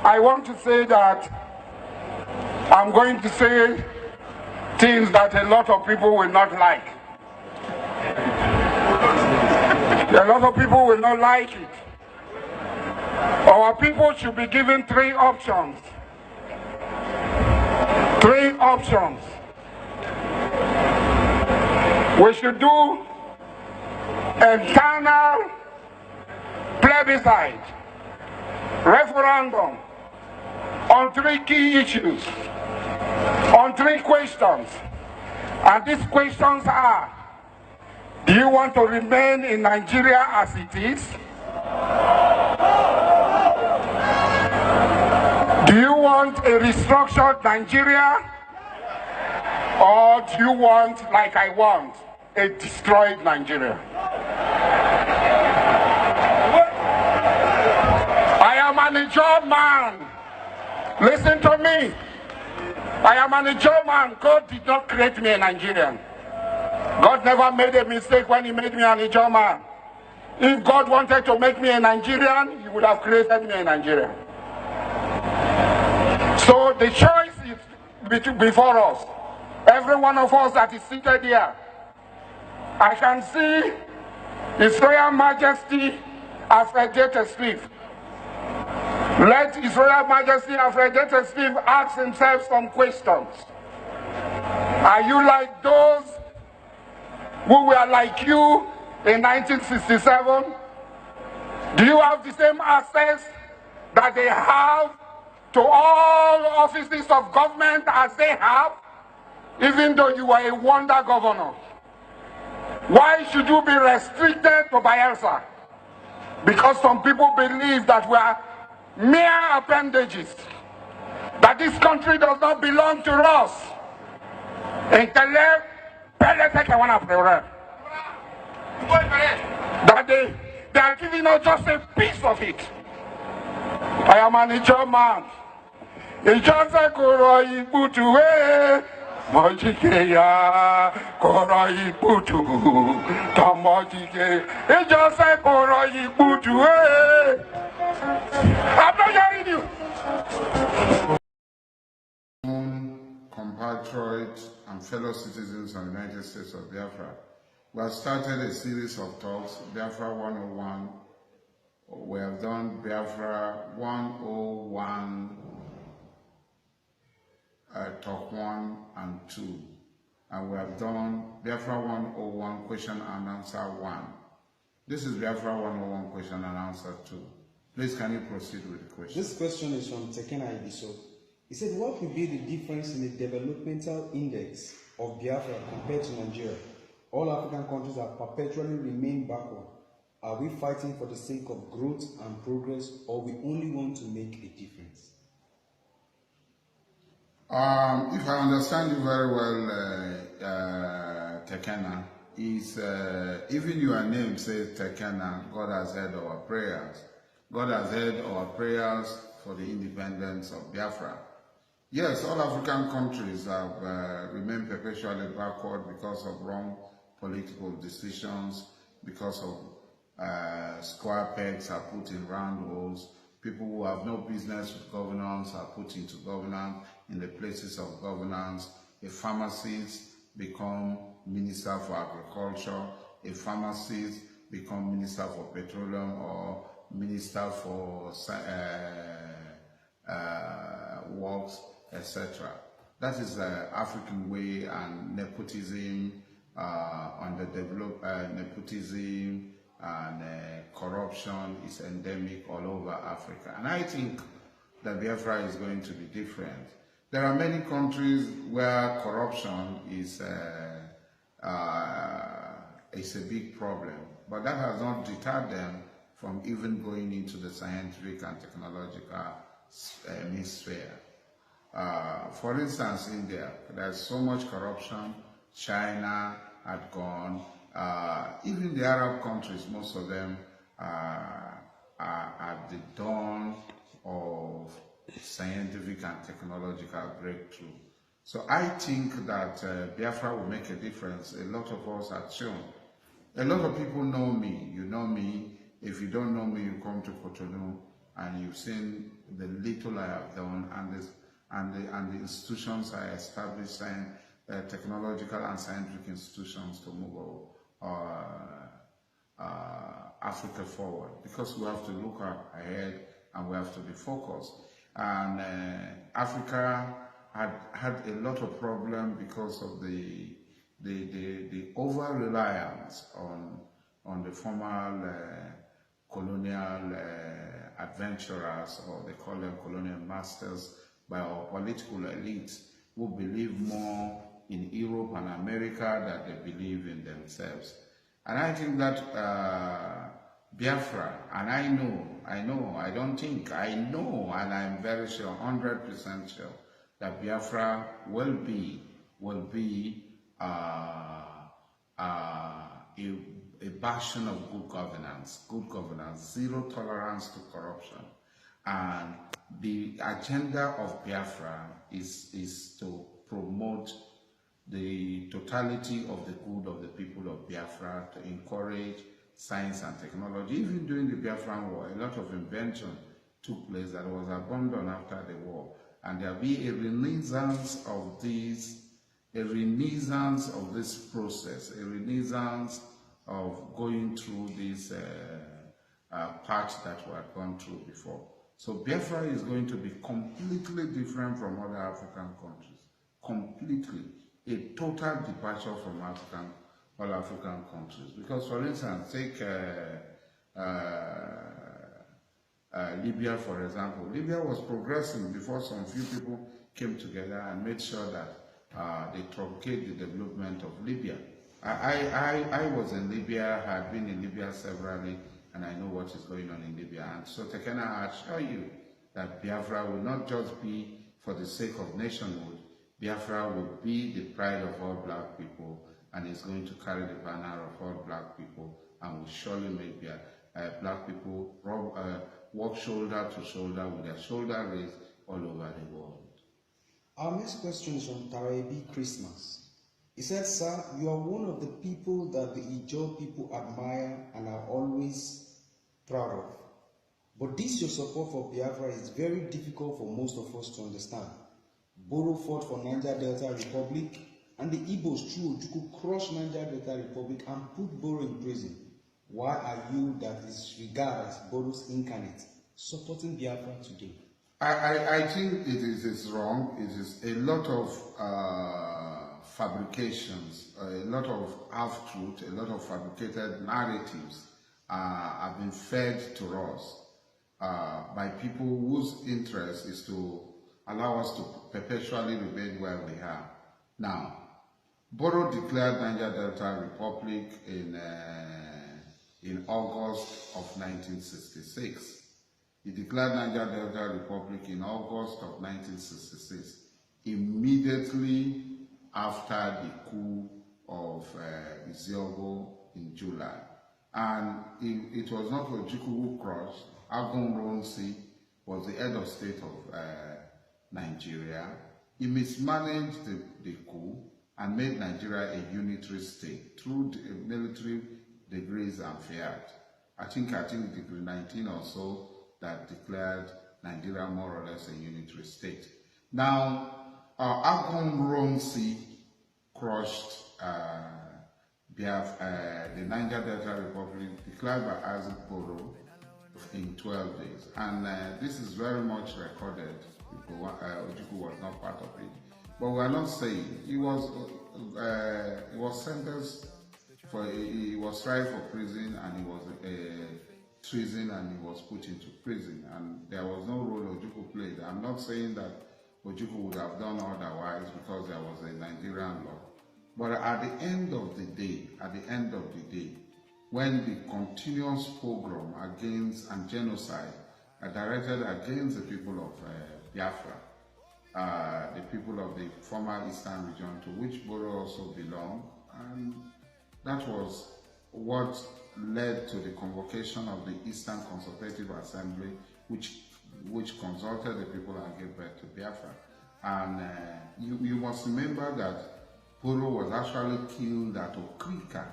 I want to say that I'm going to say things that a lot of people will not like. A lot of people will not like it. Our people should be given three options. Three options. We should do internal plebiscite, referendum on three key issues, on three questions. And these questions are, do you want to remain in Nigeria as it is? Do you want a restructured Nigeria? Or do you want, like I want, a destroyed Nigeria? I am an Ijaw man. Listen to me. I am an Ijaw man. God did not create me a Nigerian. God never made a mistake when he made me an Ijaw man. If God wanted to make me a Nigerian, he would have created me a Nigerian. So the choice is before us. Every one of us that is seated here. I can see His Royal Majesty Alfred Steve. Let His Royal Majesty Alfred Steve ask himself some questions. Are you like those who were like you in 1967? Do you have the same access that they have to all offices of government as they have, even though you are a wonder governor? Why should you be restricted to Bayelsa? Because some people believe that we are mere appendages, that this country does not belong to us. That They are giving us just a piece of it. I am an Ijaw man. Ijaw say koro ibutu mojike ya koro ibutu tomojike. Ijaw say koro ibutu I'm not hearing you. Compatriots and fellow citizens of the United States of Biafra, we have started a series of talks, Biafra 101. We have done Biafra 101, talk 1 and 2. And we have done Biafra 101, question and answer 1. This is Biafra 101, question and answer 2. Please, can you proceed with the question? This question is from Tekena Ibiso. He said, what will be the difference in the developmental index of Biafra compared to Nigeria? All African countries have perpetually remained backward. Are we fighting for the sake of growth and progress, or we only want to make a difference? If I understand you very well, Tekena, is even your name says Tekena, God has heard our prayers. God has heard our prayers for the independence of Biafra. Yes, all African countries have remained perpetually backward because of wrong political decisions, because of square pegs are put in round holes. People who have no business with governance are put into governance in the places of governance. A pharmacist become Minister for Agriculture. A pharmacist become Minister for Petroleum or Minister for Works, etc. That is the African way, and nepotism, nepotism and corruption is endemic all over Africa. And I think that Biafra is going to be different. There are many countries where corruption is a big problem, but that has not deterred them from even going into the scientific and technological hemisphere. For instance, India, there's so much corruption. China had gone. Even the Arab countries, most of them are at the dawn of scientific and technological breakthrough. So I think that Biafra will make a difference. A lot of us have shown. A lot of people know me. You know me. If you don't know me, you come to Cotonou and you've seen the little I have done and the institutions I established, technological and scientific institutions to move Africa forward. Because we have to look ahead and we have to be focused. And Africa had a lot of problems because of the over-reliance on the former colonial adventurers, or they call them colonial masters, by our political elites who believe more in Europe and America than they believe in themselves. And I think that Biafra, and I know, and I'm very sure, 100% sure, that Biafra will be a bastion of good governance, zero tolerance to corruption. And the agenda of Biafra is to promote the totality of the good of the people of Biafra, to encourage science and technology. Even during the Biafran War, a lot of invention took place that was abandoned after the war. And there will be a renaissance of this process, a renaissance of going through this path that we had gone through before. So Biafra is going to be completely different from other African countries. Completely. A total departure from all African countries. Because, for instance, take Libya, for example. Libya was progressing before some few people came together and made sure that they truncate the development of Libya. I was in Libya, had been in Libya severally, and I know what is going on in Libya. And so Tekena, I assure you that Biafra will not just be for the sake of nationhood. Biafra will be the pride of all black people, and is going to carry the banner of all black people, and will surely make black people walk shoulder to shoulder with their shoulder raised all over the world. Our next question is from Tarebi Christmas. He said, "Sir, you are one of the people that the Ijaw people admire and are always proud of. But this your support for Biafra is very difficult for most of us to understand. Boro fought for Niger Delta Republic, and the Igbos through Ojukwu crushed Niger Delta Republic and put Boro in prison. Why are you, that is regarded as Boro's incarnate, supporting Biafra today?" I think it is wrong. It is a lot of fabrications, a lot of half-truth, a lot of fabricated narratives have been fed to us by people whose interest is to allow us to perpetually remain where we are. Now, Boro declared Niger Delta Republic in August of 1966. He declared Niger Delta Republic in August of 1966, immediately after the coup of Iziogo in July. And it was not Ojukwu who crushed. Agun Ronsi was the head of state of Nigeria. He mismanaged the coup and made Nigeria a unitary state through military degrees and fiat. I think degree 19 or so that declared Nigeria more or less a unitary state. Now, Agun Ronsi crushed the Niger Delta Republic declared by Isaac Boro in 12 days. And this is very much recorded. Ojukwu was not part of it. But we are not saying he was sentenced he was tried for prison, and he was treason, and he was put into prison, and there was no role Ojukwu played. I'm not saying that Ojukwu would have done otherwise because there was a Nigerian law. But at the end of the day, when the continuous pogrom against and genocide are directed against the people of Biafra, the people of the former Eastern region, to which Boro also belonged, and that was what led to the convocation of the Eastern Consultative Assembly, which consulted the people and gave birth to Biafra. And you must remember that Boro was actually killed at Okrika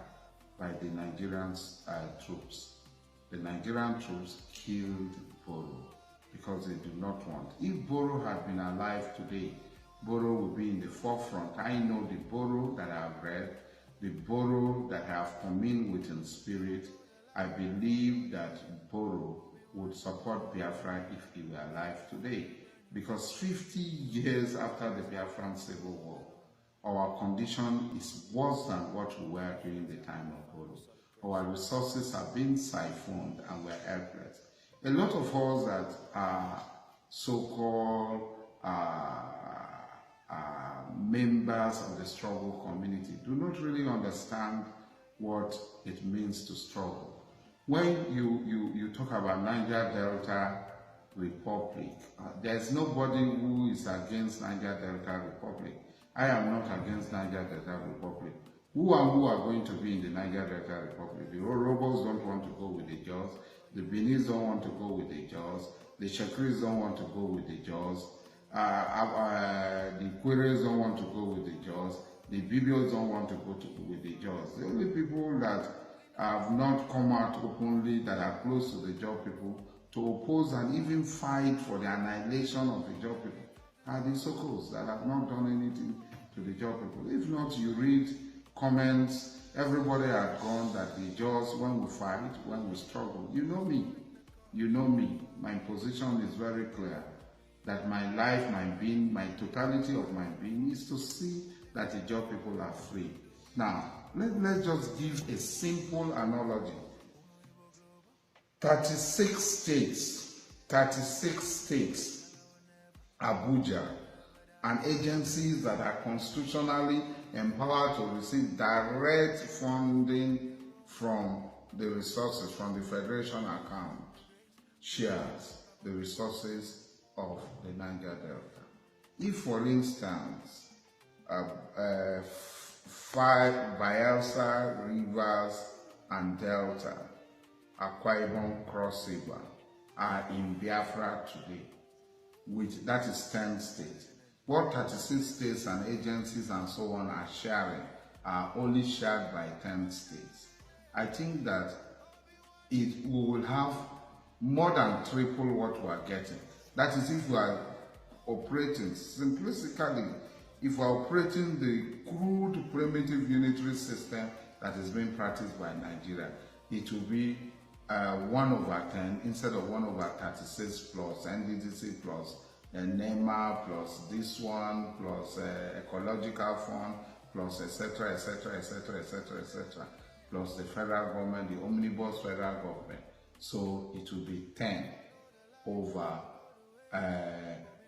by the Nigerian troops. The Nigerian troops killed Boro because they do not want. If Boro had been alive today, Boro would be in the forefront. I know the Boro that I've read, the Boro that I have come in with in spirit. I believe that Boro would support Biafra if he were alive today. Because 50 years after the Biafran Civil War, our condition is worse than what we were during the time of Boro. Our resources have been siphoned and we're helpless. A lot of us that are so-called members of the struggle community do not really understand what it means to struggle. When you talk about Niger Delta Republic, there's nobody who is against Niger Delta Republic. I am not against Niger Delta Republic. Who are going to be in the Niger Delta Republic? The Orobos don't want to go with the Jaws. The Benis don't want to go with the Jaws. The Shakris don't want to go with the Jaws. The Queries don't want to go with the Jaws. The Bibios don't want to go with the Jaws. The only people that have not come out openly, that are close to the Jaw people, to oppose and even fight for the annihilation of the Jaw people, are the Sokos that have not done anything to the Jaw people. If not, you read comments, everybody had gone that the Jaws, when we fight, when we struggle, you know me, my position is very clear, that my life, my being, my totality of my being is to see that the Jaw people are free. Now, let's just give a simple analogy. 36 states, Abuja, and agencies that are constitutionally empowered to receive direct funding from the resources, from the Federation account, shares the resources of the Niger Delta. If, for instance, 5 Bayelsa, Rivers, and Delta Akwa Ibom, Cross River are in Biafra today, that is 10 states. What 36 states and agencies and so on are sharing are only shared by 10 states. I think that we will have more than triple what we are getting. That is if we are operating simplistically, if we are operating the crude primitive unitary system that is being practiced by Nigeria, it will be 1/10 instead of 1/36 plus NDDC plus NEMA plus this one plus ecological fund plus etc etc etc etc etc plus the federal government, the omnibus federal government. So it will be 10 over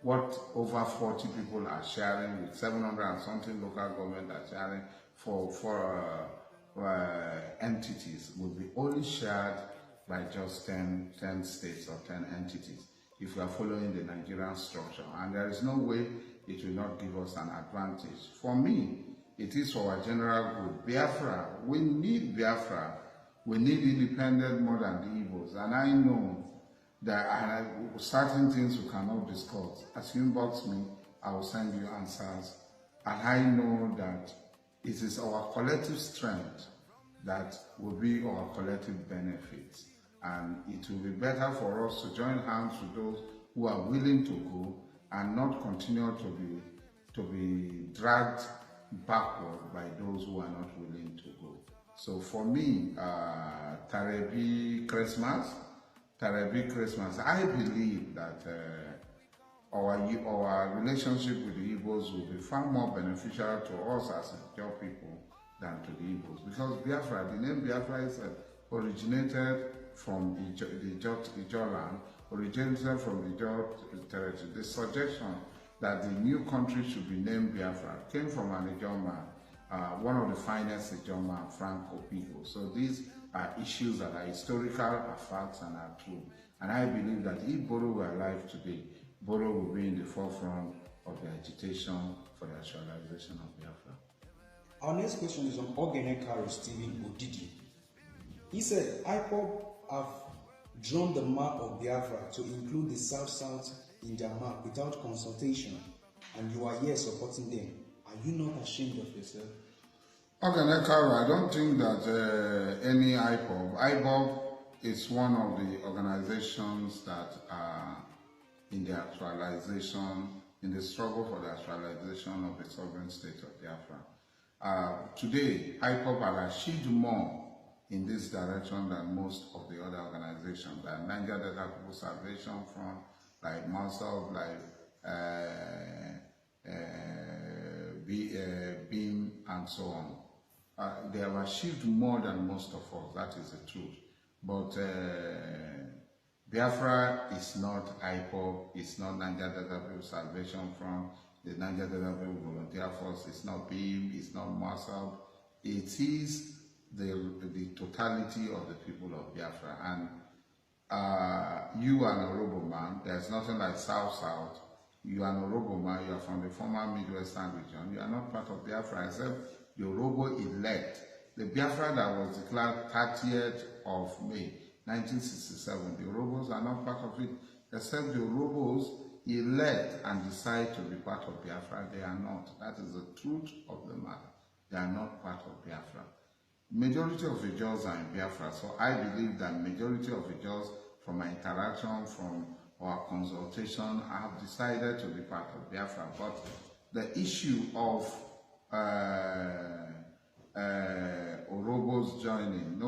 what over 40 people are sharing, with 700 and something local government are sharing for entities, will be only shared by just 10 states or 10 entities if we are following the Nigerian structure. And there is no way it will not give us an advantage. For me, it is for our general good. Biafra, we need Biafra. We need independence more than the Igbos. And I know that certain things we cannot discuss. As you inbox me, I will send you answers. And I know that it is our collective strength that will be our collective benefits. And it will be better for us to join hands with those who are willing to go and not continue to be dragged backward by those who are not willing to go. So for me, Tarebi Christmas, I believe that our relationship with the Igbos will be far more beneficial to us as Ijaw people than to the Igbos. Because Biafra, the name Biafra is originated from the Ijaw land, originated from the Ijaw territory. The suggestion that the new country should be named Biafra came from an Ijaw man, one of the finest Ijaw man, Franco people. So these are issues that are historical, are facts, and are true. And I believe that if Boro were alive today, Boro will be in the forefront of the agitation for the actualization of Biafra. Our next question is on Ogene Karo Stephen Odidi. He said, IPOB have drawn the map of Biafra to include the South-South in their map without consultation, and you are here supporting them. Are you not ashamed of yourself? Ogene Karo, I don't think that any IPOB is one of the organizations that are in the actualization, in the struggle for the actualization of the sovereign state of Biafra. Today, IPOB have achieved more in this direction than most of the other organizations, like Niger Delta People Salvation Front, like MASOB, like BEAM, and so on. They have achieved more than most of us, that is the truth. But Biafra is not IPOB, it's not Niger Delta People Salvation Front, the Niger Delta People Volunteer Force, it's not BEAM, it's not MASOB. It is the totality of the people of Biafra. And you are an Orobo man, there's nothing like South-South. You are an Orobo man, you are from the former Midwestern region, you are not part of Biafra except the Orobo elect. The Biafra that was declared 30th of May 1967, the Orobos are not part of it, except the Orobos elect and decide to be part of Biafra. They are not. That is the truth of the matter. They are not part of Biafra. Majority of Ijaws are in Biafra, so I believe that majority of Ijaws, from my interaction, from our consultation, have decided to be part of Biafra. But the issue of Orobos joining,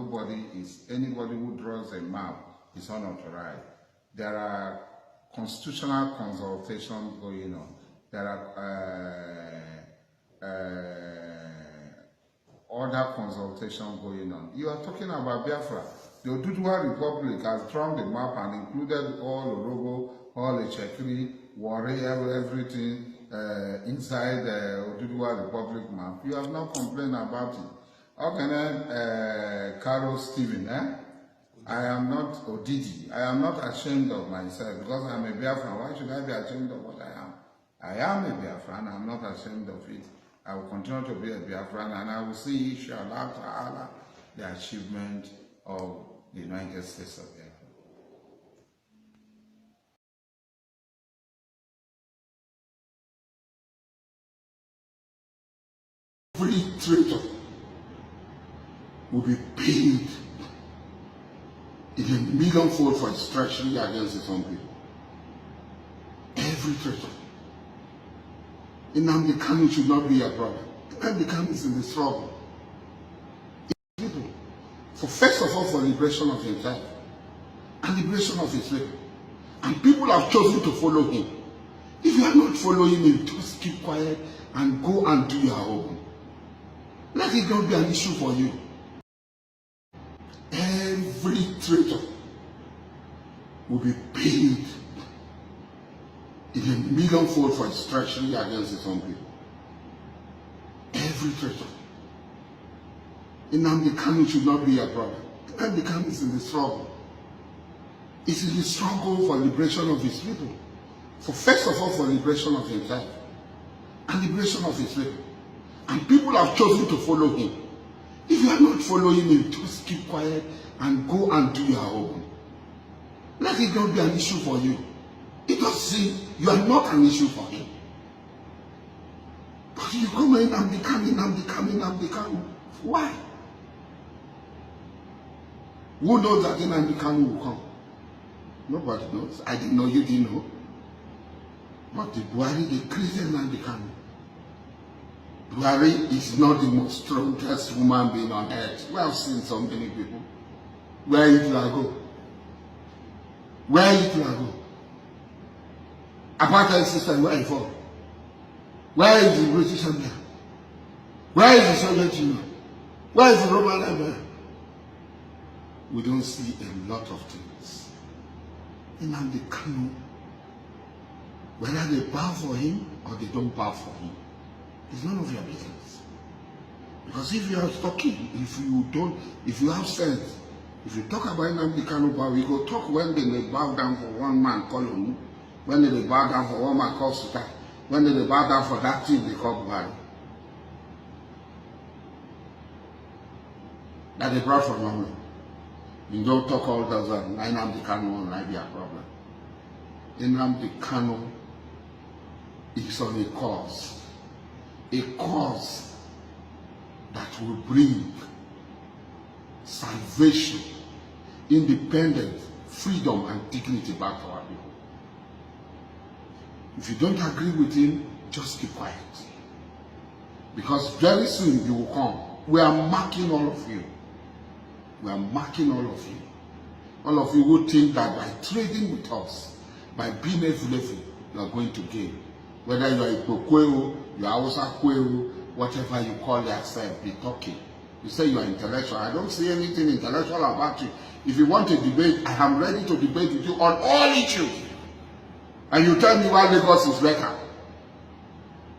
anybody who draws a map is unauthorized. There are constitutional consultations going on. There are other consultation going on. You are talking about Biafra. The Oduduwa Republic has drawn the map and included all Orobo, all Echekiri, Warri, everything inside the Oduduwa Republic map. You have not complained about it. How can Karo Stephen, I am not Odidi. I am not ashamed of myself because I am a Biafran. Why should I be ashamed of what I am? I am a Biafran. I am not ashamed of it. I will continue to be a Biafran, and I will see, inshallah ta'ala, the achievement of the United States of Biafra. Every traitor will be paid in a millionfold for his treachery against his own people. Every traitor. Nnamdi Kanu should not be a problem. Nnamdi Kanu is in the struggle. People, for first of all, for liberation of himself and liberation of his people. And people have chosen to follow him. If you are not following him, just keep quiet and go and do your own. Let it not be an issue for you. Every traitor will be paid in a millionfold for his treachery against his own people. Every traitor. Nnamdi Kanu should not be a problem. Nnamdi Kanu is in the struggle. It's in the struggle for liberation of his people. For first of all, for liberation of himself and liberation of his people. And people have chosen to follow him. If you are not following him, just keep quiet and go and do your own. Let it not be an issue for you. It does seem you are not an issue for him. But you come in and become. Why? Who knows that Nnamdi Kanu will come? Nobody knows. I didn't know, you didn't know. But the Buhari, the Christian Nnamdi Kanu. Buhari is not the most strongest human being on earth. We have seen so many people. Where it will go? Where it will go? Apartheid system, where it fall? Where is the British Empire? Where is the Soviet Union? Where is the Roman Empire? We don't see a lot of things. Nnamdi Kanu, whether they bow for him or they don't bow for him, it's none of your business. Because if you are talking, if you have sense, if you talk about Nnamdi Kanu bow, you go talk when they bow down for one man called Onu, when they bow down for one man called Suta, when they bow down for that thing they call Buhari. That they brought from Norway. You don't talk all those Nnamdi Kanu will be a problem. Nnamdi Kanu is on a cause that will bring salvation, independence, freedom, and dignity back to our people. If you don't agree with him, just keep quiet. Because very soon you will come. We are marking all of you. We are marking all of you. All of you who think that by trading with us, by being available, you are going to gain. Whether you are a Pokweo, you are Hausa Kweo, whatever you call yourself, be talking. You say you are intellectual. I don't see anything intellectual about you. If you want to debate, I am ready to debate with you on all issues. And you tell me why Lagos is better.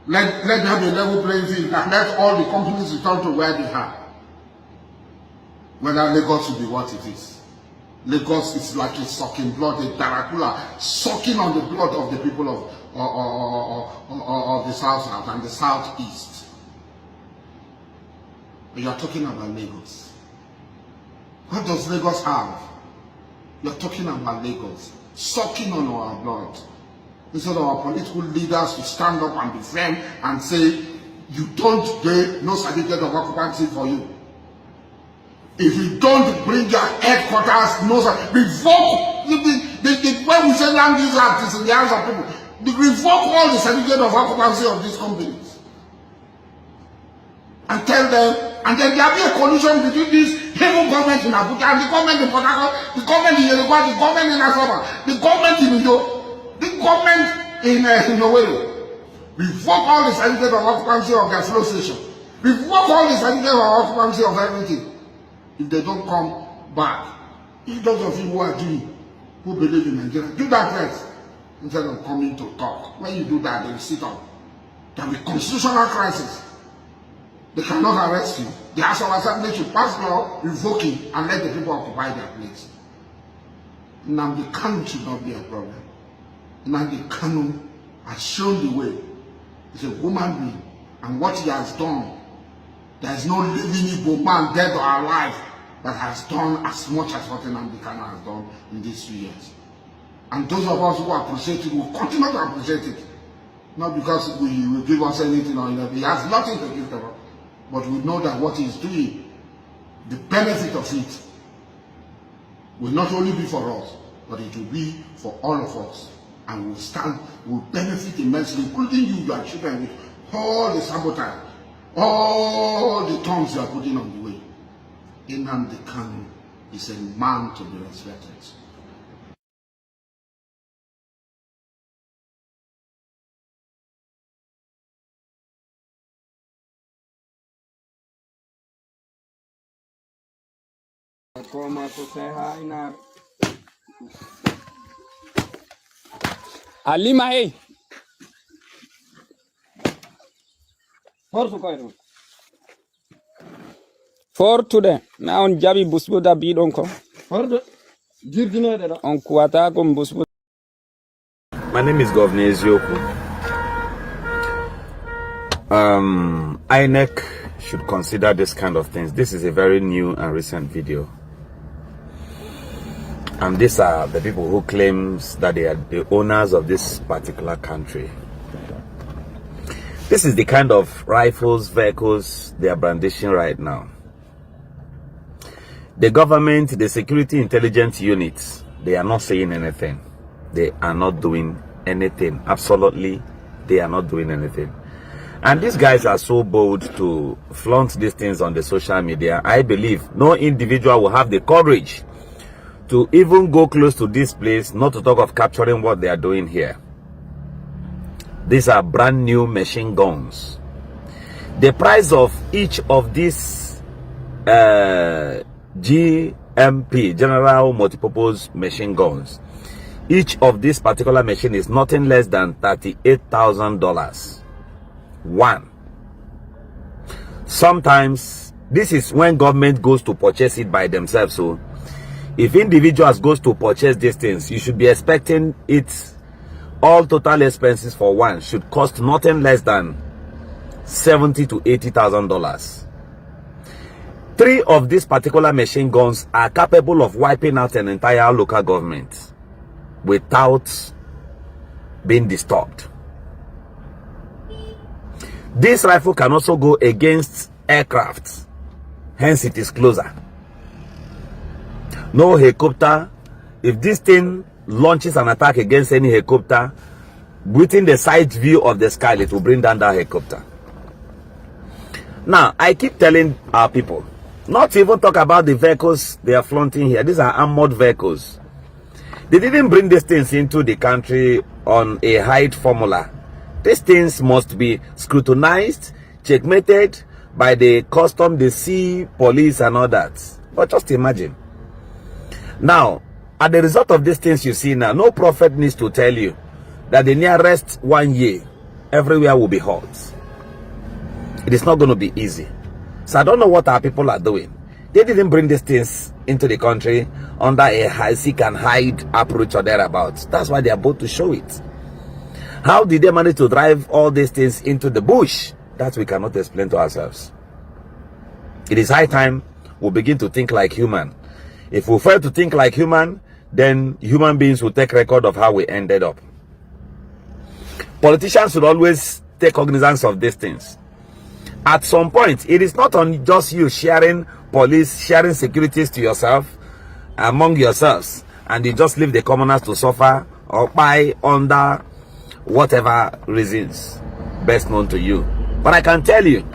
Let there be a level playing field and let all the companies return to where they are. Whether Lagos will be what it is. Lagos is like a sucking blood, a Dracula sucking on the blood of the people of the South and the Southeast. You are talking about Lagos. What does Lagos have? You are talking about Lagos sucking on our blood. Instead of our political leaders to stand up and be firm and say, you don't get no certificate of occupancy for you. If you don't bring your headquarters, no, revoke when we say land use act is in the hands of people, revoke all the certificate of occupancy of these companies. And tell them, and then there will be a collusion between this evil government in Abuja and the government in Port Harcourt, the government in Yoruba, the government in Asaba, the government in Ido, the government in Owerri. Revoke all the certificate of occupancy of their flow station. Revoke all the certificate of occupancy of everything. If they don't come back, if those of you who are doing, who believe in Nigeria, do that first instead of coming to talk. When you do that, they will sit on. There will be constitutional crisis. They cannot arrest you. The House of Assembly should pass law revoking and let the people occupy their place. Nnamdi Kanu should not be a problem. Nnamdi Kanu has shown the way. He's a human being, and what he has done, there is no living Igbo man, dead or alive, that has done as much as what Nnamdi Kanu has done in these 2 years. And those of us who appreciate it will continue to appreciate it. Not because he will give us anything or anything. He has nothing to give to us. But we know that what he is doing, the benefit of it, will not only be for us, but it will be for all of us. And will benefit immensely, including you, your children, with all the sabotage, all the tongues you are putting on the way. Nnamdi Kanu is a man to be respected. Alima, hey. For today, now on Jabi Busbuda beat uncle. On Kuatagum Busbu. My name is Governor Ezioku. INEC should consider this kind of things. This is a very new and recent video. And these are the people who claims that they are the owners of this particular country. This is the kind of rifles, vehicles they are brandishing right now. The government, the security intelligence units, they are not saying anything. They are not doing anything. Absolutely, they are not doing anything. And these guys are so bold to flaunt these things on the social media. I believe no individual will have the courage to even go close to this place, not to talk of capturing what they are doing here. These are brand new machine guns. The price of each of these GMP, General Multipurpose Machine Guns, each of this particular machine is nothing less than $38,000. One. Sometimes this is when government goes to purchase it by themselves. So if individuals goes to purchase these things, you should be expecting it, all total expenses for one should cost nothing less than $70,000 to $80,000. 3 of these particular machine guns are capable of wiping out an entire local government without being disturbed. This rifle can also go against aircraft, hence it is closer. No helicopter. If this thing launches an attack against any helicopter, within the side view of the sky, it will bring down that helicopter. Now, I keep telling our people, not to even talk about the vehicles they are flaunting here. These are armored vehicles. They didn't bring these things into the country on a hide formula. These things must be scrutinized, checkmated by the custom, the sea, police and all that. But just imagine. Now, as the result of these things you see now, no prophet needs to tell you that the nearest 1 year, everywhere will be hot. It is not going to be easy. So I don't know what our people are doing. They didn't bring these things into the country under a seek and hide approach or thereabouts. That's why they are both to show it. How did they manage to drive all these things into the bush? That we cannot explain to ourselves. It is high time we begin to think like human. If we fail to think like human, then human beings will take record of how we ended up. Politicians should always take cognizance of these things. At some point, it is not on just you sharing police, sharing securities to yourself, among yourselves, and you just leave the commoners to suffer or buy under whatever reasons best known to you. But I can tell you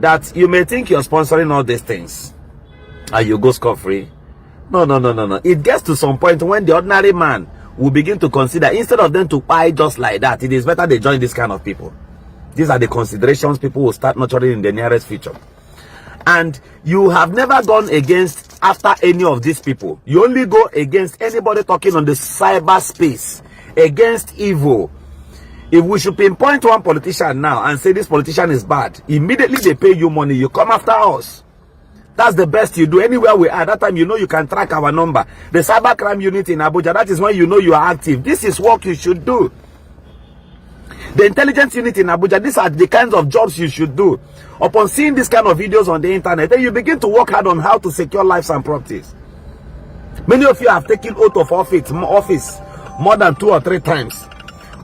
that you may think you're sponsoring all these things and you go scot-free. No. It gets to some point when the ordinary man will begin to consider, instead of them to buy just like that, it is better they join this kind of people. These are the considerations people will start nurturing in the nearest future. And you have never gone against after any of these people. You only go against anybody talking on the cyberspace, against evil. If we should pinpoint one politician now and say this politician is bad, immediately they pay you money, you come after us. That's the best you do. Anywhere we are, that time you know you can track our number. The cybercrime unit in Abuja, that is when you know you are active. This is what you should do. The intelligence unit in Abuja, these are the kinds of jobs you should do. Upon seeing this kind of videos on the internet, then you begin to work hard on how to secure lives and properties. Many of you have taken oath of office more than 2 or 3 times.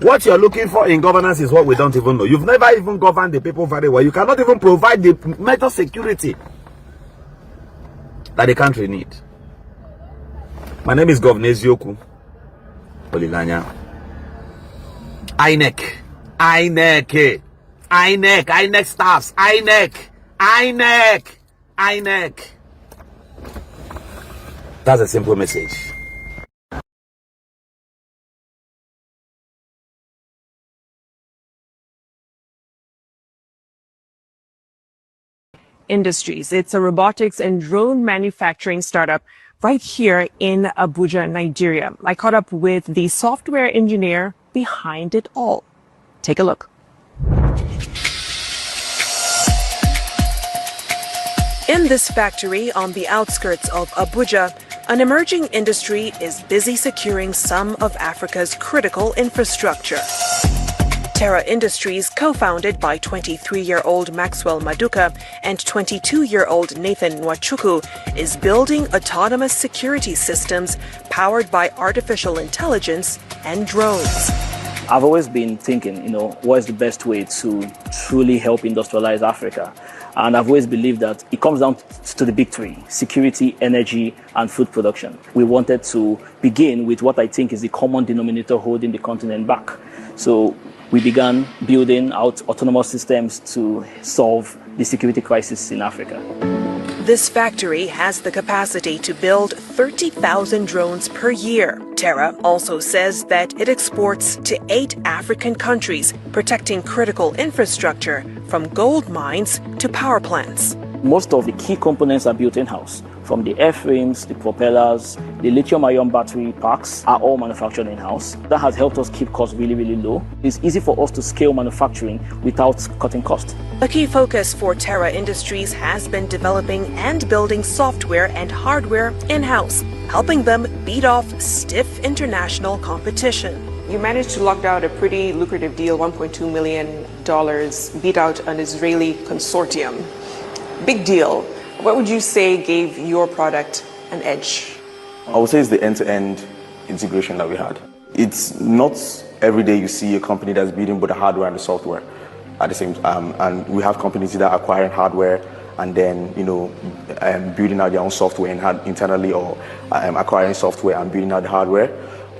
What you're looking for in governance is what we don't even know. You've never even governed the people very well. You cannot even provide the major security that the country needs. My name is Governor Ezioku Olilanya. INEC staffs, INEC. That's a simple message. Industries. It's a robotics and drone manufacturing startup right here in Abuja, Nigeria. I caught up with the software engineer behind it all. Take a look. In this factory on the outskirts of Abuja, an emerging industry is busy securing some of Africa's critical infrastructure. Terra Industries, co-founded by 23-year-old Maxwell Maduka and 22-year-old Nathan Nwachukwu, is building autonomous security systems powered by artificial intelligence and drones. I've always been thinking, what is the best way to truly help industrialize Africa? And I've always believed that it comes down to the big 3: security, energy, and food production. We wanted to begin with what I think is the common denominator holding the continent back. So we began building out autonomous systems to solve the security crisis in Africa. This factory has the capacity to build 30,000 drones per year. Terra also says that it exports to 8 African countries, protecting critical infrastructure from gold mines to power plants. Most of the key components are built in-house. From the airframes, the propellers, the lithium-ion battery packs are all manufactured in-house. That has helped us keep costs really, really low. It's easy for us to scale manufacturing without cutting costs. A key focus for Terra Industries has been developing and building software and hardware in-house, helping them beat off stiff international competition. You managed to lock down a pretty lucrative deal, $1.2 million, beat out an Israeli consortium. Big deal. What would you say gave your product an edge? I would say it's the end-to-end integration that we had. It's not every day you see a company that's building both the hardware and the software at the same time. And we have companies that are acquiring hardware and then, building out their own software internally, or acquiring software and building out the hardware.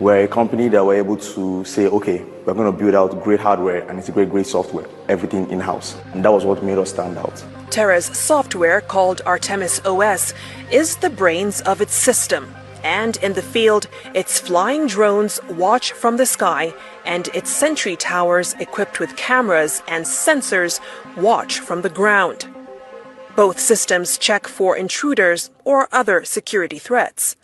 We're a company that were able to say, okay, we're going to build out great hardware and integrate great software, everything in-house. And that was what made us stand out. Terra's software, called Artemis OS, is the brains of its system. And in the field, its flying drones watch from the sky, and its sentry towers equipped with cameras and sensors watch from the ground. Both systems check for intruders or other security threats.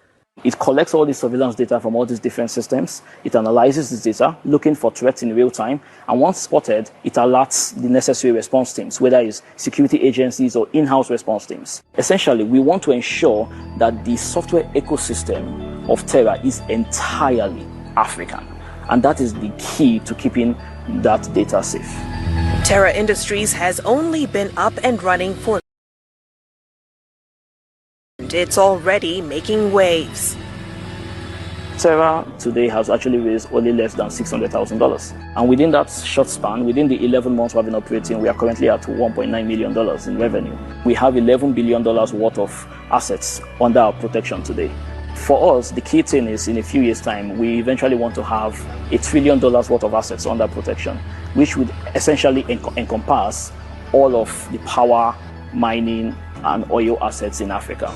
It collects all the surveillance data from all these different systems. It analyzes this data, looking for threats in real time. And once spotted, it alerts the necessary response teams, whether it's security agencies or in-house response teams. Essentially, we want to ensure that the software ecosystem of Terra is entirely African. And that is the key to keeping that data safe. Terra Industries has only been up and running for it's already making waves. Terra today has actually raised only less than $600,000. And within that short span, within the 11 months we've been operating, we are currently at $1.9 million in revenue. We have $11 billion worth of assets under our protection today. For us, the key thing is in a few years' time, we eventually want to have $1 trillion worth of assets under protection, which would essentially encompass all of the power, mining, and oil assets in Africa.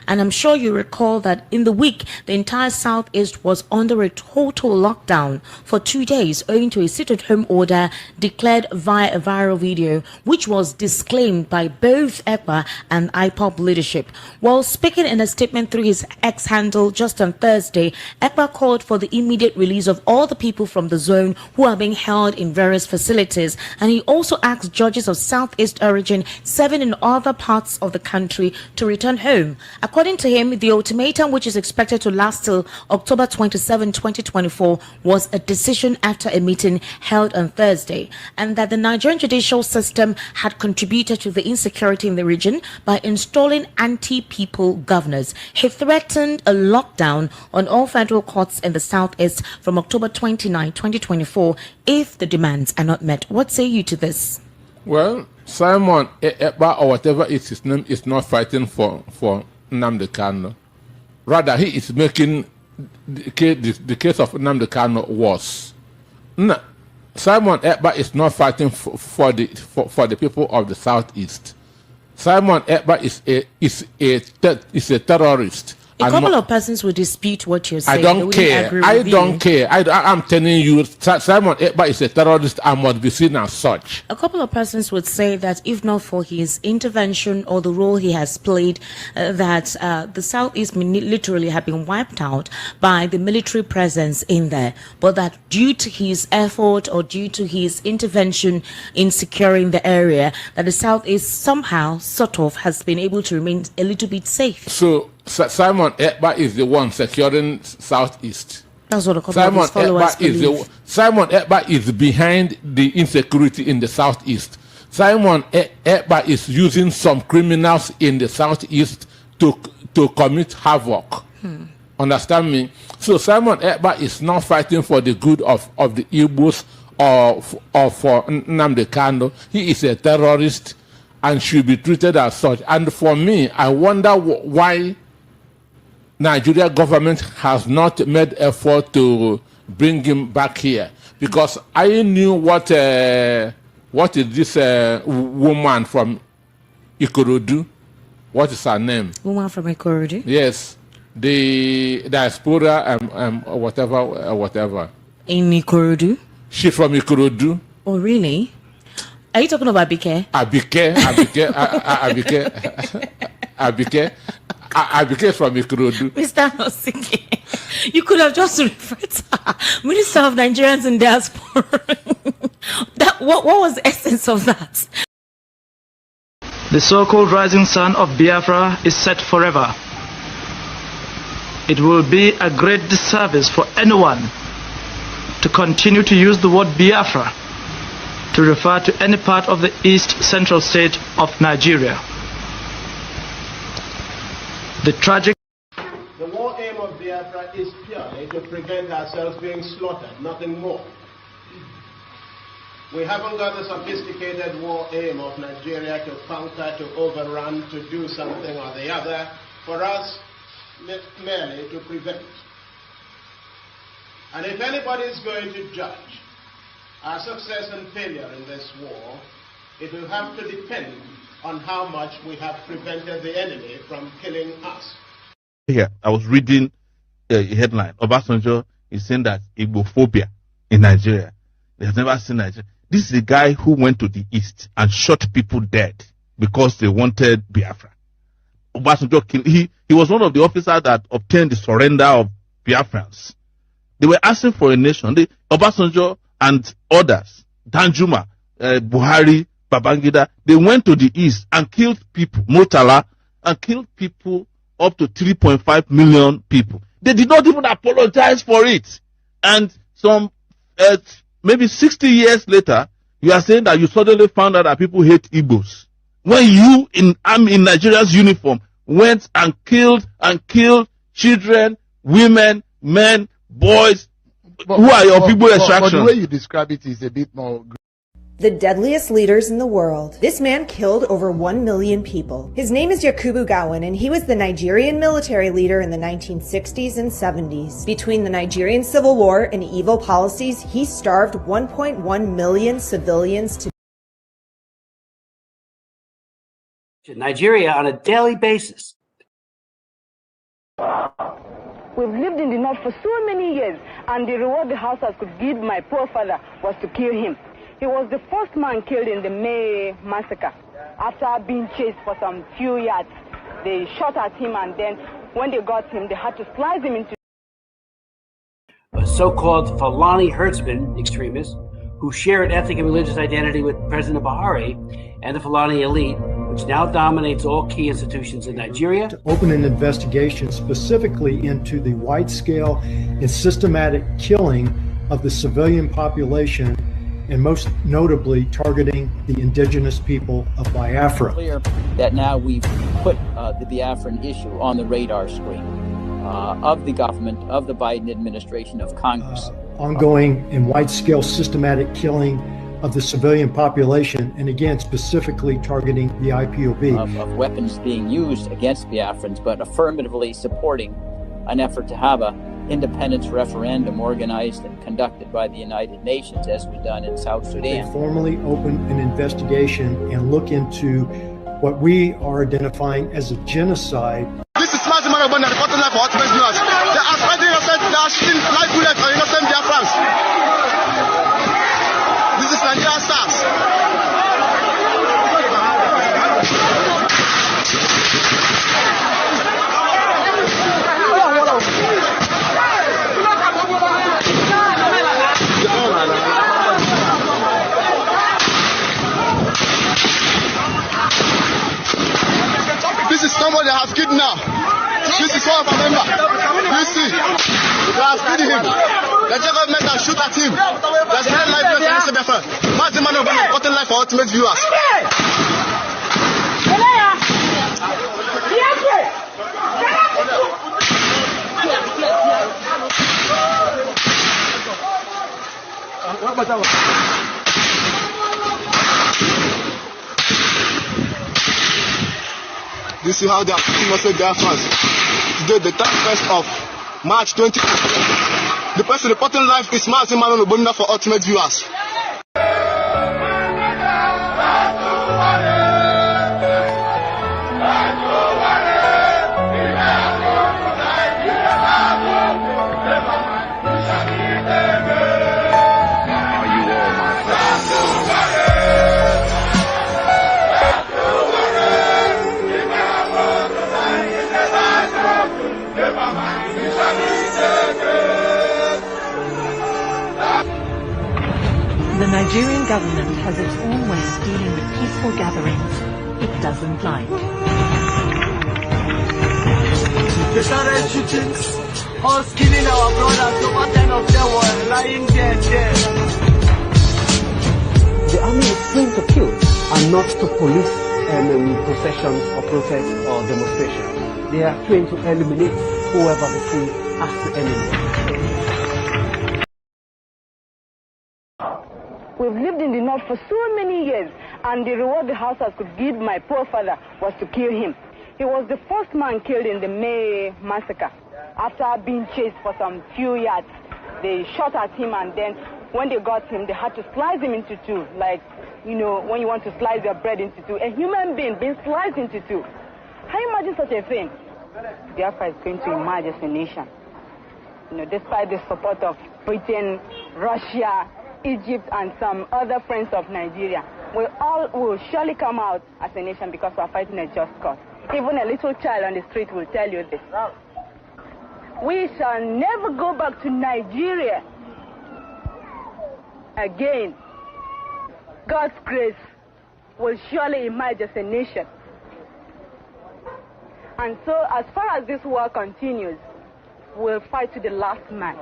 And I'm sure you recall that in the week, the entire Southeast was under a total lockdown for 2 days owing to a sit-at-home order declared via a viral video, which was disclaimed by both ECWA and IPOB leadership. While speaking in a statement through his X handle just on Thursday, ECWA called for the immediate release of all the people from the zone who are being held in various facilities. And he also asked judges of Southeast origin, 7 in other parts of the country, to return home. According According to him, the ultimatum, which is expected to last till October 27, 2024, was a decision after a meeting held on Thursday, and that the Nigerian judicial system had contributed to the insecurity in the region by installing anti-people governors. He threatened a lockdown on all federal courts in the southeast from October 29, 2024, if the demands are not met. What say you to this? Well, Simon Ekpa, or whatever is his name, is not fighting for Nnamdi Kanu. Rather, he is making the case of Nnamdi Kanu worse. No, Simon Ekpa is not fighting for the people of the southeast. Simon Ekpa is a terrorist. A couple of persons will dispute what you're saying. I don't care. I'm telling you, Simon Ekpa is a terrorist and must be seen as such. A couple of persons would say that if not for his intervention or the role he has played, that the Southeast literally have been wiped out by the military presence in there. But that due to his effort or due to his intervention in securing the area, that the Southeast somehow, sort of, has been able to remain a little bit safe. So Simon Ekpa is the one securing Southeast. That's what a couple of his followers believe. Simon Ekpa is behind the insecurity in the Southeast. Simon Ekpa is using some criminals in the Southeast to commit havoc. Understand me? So Simon Ekpa is not fighting for the good of the Igbos or for Nnamdi Kanu. He is a terrorist and should be treated as such. And for me, I wonder why Nigeria government has not made effort to bring him back here, because I knew what is this woman from Ikorodu? What is her name? Woman from Ikorodu? Yes, the diaspora whatever. In Ikorodu? She's from Ikorodu. Oh, really? Are you talking about Abike? Abike from Ikorodu. Mr. Nosike, you could have just referred to her. Minister of Nigerians in Diaspora. What was the essence of that? The so-called rising sun of Biafra is set forever. It will be a great disservice for anyone to continue to use the word Biafra to refer to any part of the East Central state of Nigeria. The war aim of Biafra is purely to prevent ourselves being slaughtered, nothing more. We haven't got the sophisticated war aim of Nigeria to conquer, to overrun, to do something or the other. For us, merely to prevent. And if anybody is going to judge our success and failure in this war, it will have to depend on how much we have prevented the enemy from killing us. Here, I was reading a headline. Obasanjo is saying that Igbophobia in Nigeria. They have never seen Nigeria. This is a guy who went to the east and shot people dead because they wanted Biafra. Obasanjo killed. He was one of the officers that obtained the surrender of Biafrans. They were asking for a nation. Obasanjo and others, Danjuma, Buhari, Babangida, they went to the east and killed people, Murtala, and killed people up to 3.5 million people. They did not even apologize for it. And some, maybe 60 years later, you are saying that you suddenly found out that people hate Igbos. When you, in Nigeria's uniform, went and killed children, women, men, boys, who are your people extraction. But the way you describe it is a bit more... The deadliest leaders in the world. This man killed over 1 million people. His name is Yakubu Gowon, and he was the Nigerian military leader in the 1960s and 70s. Between the Nigerian Civil War and evil policies, he starved 1.1 million civilians to Nigeria on a daily basis. We've lived in the north for so many years, and the reward the Hausas could give my poor father was to kill him. He was the first man killed in the May massacre. After being chased for some few yards, they shot at him, and then when they got him, they had to slice him into... A so-called Fulani herdsmen extremists who shared ethnic and religious identity with President Buhari and the Fulani elite, which which now dominates all key institutions in Nigeria. To open an investigation specifically into the wide-scale and systematic killing of the civilian population, and most notably targeting the indigenous people of Biafra. Clear that now we've put the Biafran issue on the radar screen of the government, of the Biden administration, of Congress. Ongoing and wide-scale systematic killing of the civilian population, and again, specifically targeting the IPOB. Of weapons being used against Biafrans, but affirmatively supporting an effort to have an independence referendum organized and conducted by the United Nations, as was done in South Sudan. They formally open an investigation and look into what we are identifying as a genocide. This is Martin Manaban, reporting live for Ultimate News. They are spreading innocent, they are shooting live bullets on innocent Biafrans. This is Nigerian SARS. This is somebody that has kidnapped. This is one of our members. You see, they are feeding him. The government has shoot at him. There's no life left in this effort. Martin Manoban, reporting live for Ultimate Viewers. This is how they are innocent Biafrans. Today, the 31st of March 2020. The person reporting live is Martin Manoban for Ultimate Viewers. The Nigerian government has its own way of dealing with peaceful gatherings it doesn't like. They started shooting us, killing our brothers, over 10 of them were lying dead. The army is trained to kill and not to police processions or protests or demonstrations. They are trained to eliminate whoever they see as the enemy. We've lived in the north for so many years, and the reward the Hausas could give my poor father was to kill him. He was the first man killed in the May massacre. After being chased for some few yards, they shot at him, and then when they got him, they had to slice him into two, like, you know, when you want to slice your bread into two. A human being being sliced into two. Can you imagine such a thing? Biafra is going to emerge as a nation. You know, despite the support of Britain, Russia, Egypt, and some other friends of Nigeria, we all will surely come out as a nation because we are fighting a just cause. Even a little child on the street will tell you this. We shall never go back to Nigeria again. God's grace will surely emerge as a nation. And so, as far as this war continues, we'll fight to the last man.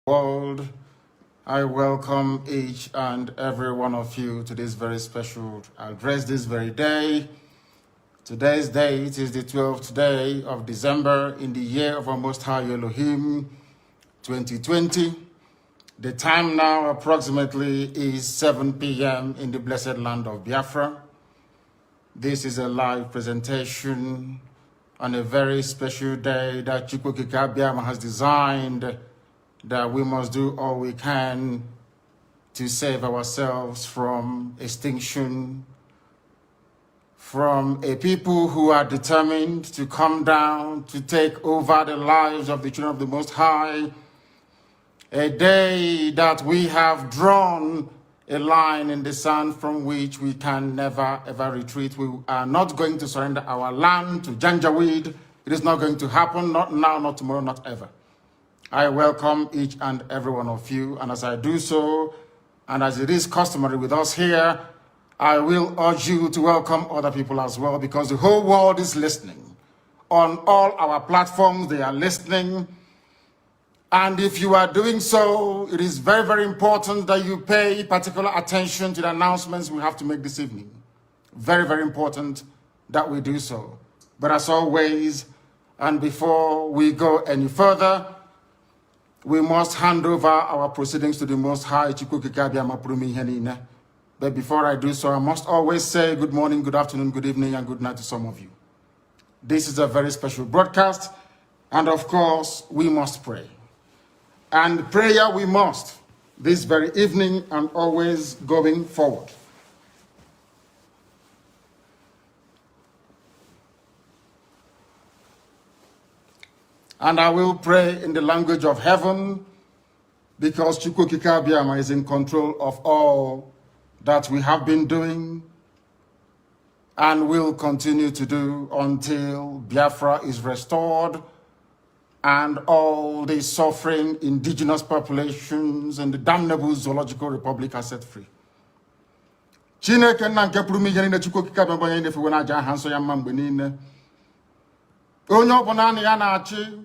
World, I welcome each and every one of you to this very special address this very day. Today's date is the 12th day of December in the year of our Most High Elohim, 2020. The time now approximately is 7 p.m. in the blessed land of Biafra. This is a live presentation on a very special day that Chukwuokike Abiama has designed, that we must do all we can to save ourselves from extinction, from a people who are determined to come down, to take over the lives of the children of the Most High, a day that we have drawn a line in the sand from which we can never, ever retreat. We are not going to surrender our land to Janjaweed. It is not going to happen, not now, not tomorrow, not ever. I welcome each and every one of you, and as I do so, and as it is customary with us here, I will urge you to welcome other people as well, because the whole world is listening. On all our platforms, they are listening. And if you are doing so, it is very, very important that you pay particular attention to the announcements we have to make this evening. Very, very important that we do so. But as always, and before we go any further, we must hand over our proceedings to the Most High. But before I do so, I must always say good morning, good afternoon, good evening, and good night to some of you. This is a very special broadcast, and of course, we must pray. And prayer we must, this very evening and always going forward. And I will pray in the language of heaven, because Chukwukikabiama is in control of all that we have been doing and will continue to do until Biafra is restored and all the suffering indigenous populations in the damnable zoological republic are set free. Chineke na nke pụrụ ihe niile Chukwu okike abịa gbanye ndefe wena aja aha nsọ ya mma mgbe niile. Onye ọbụla na ya na-achị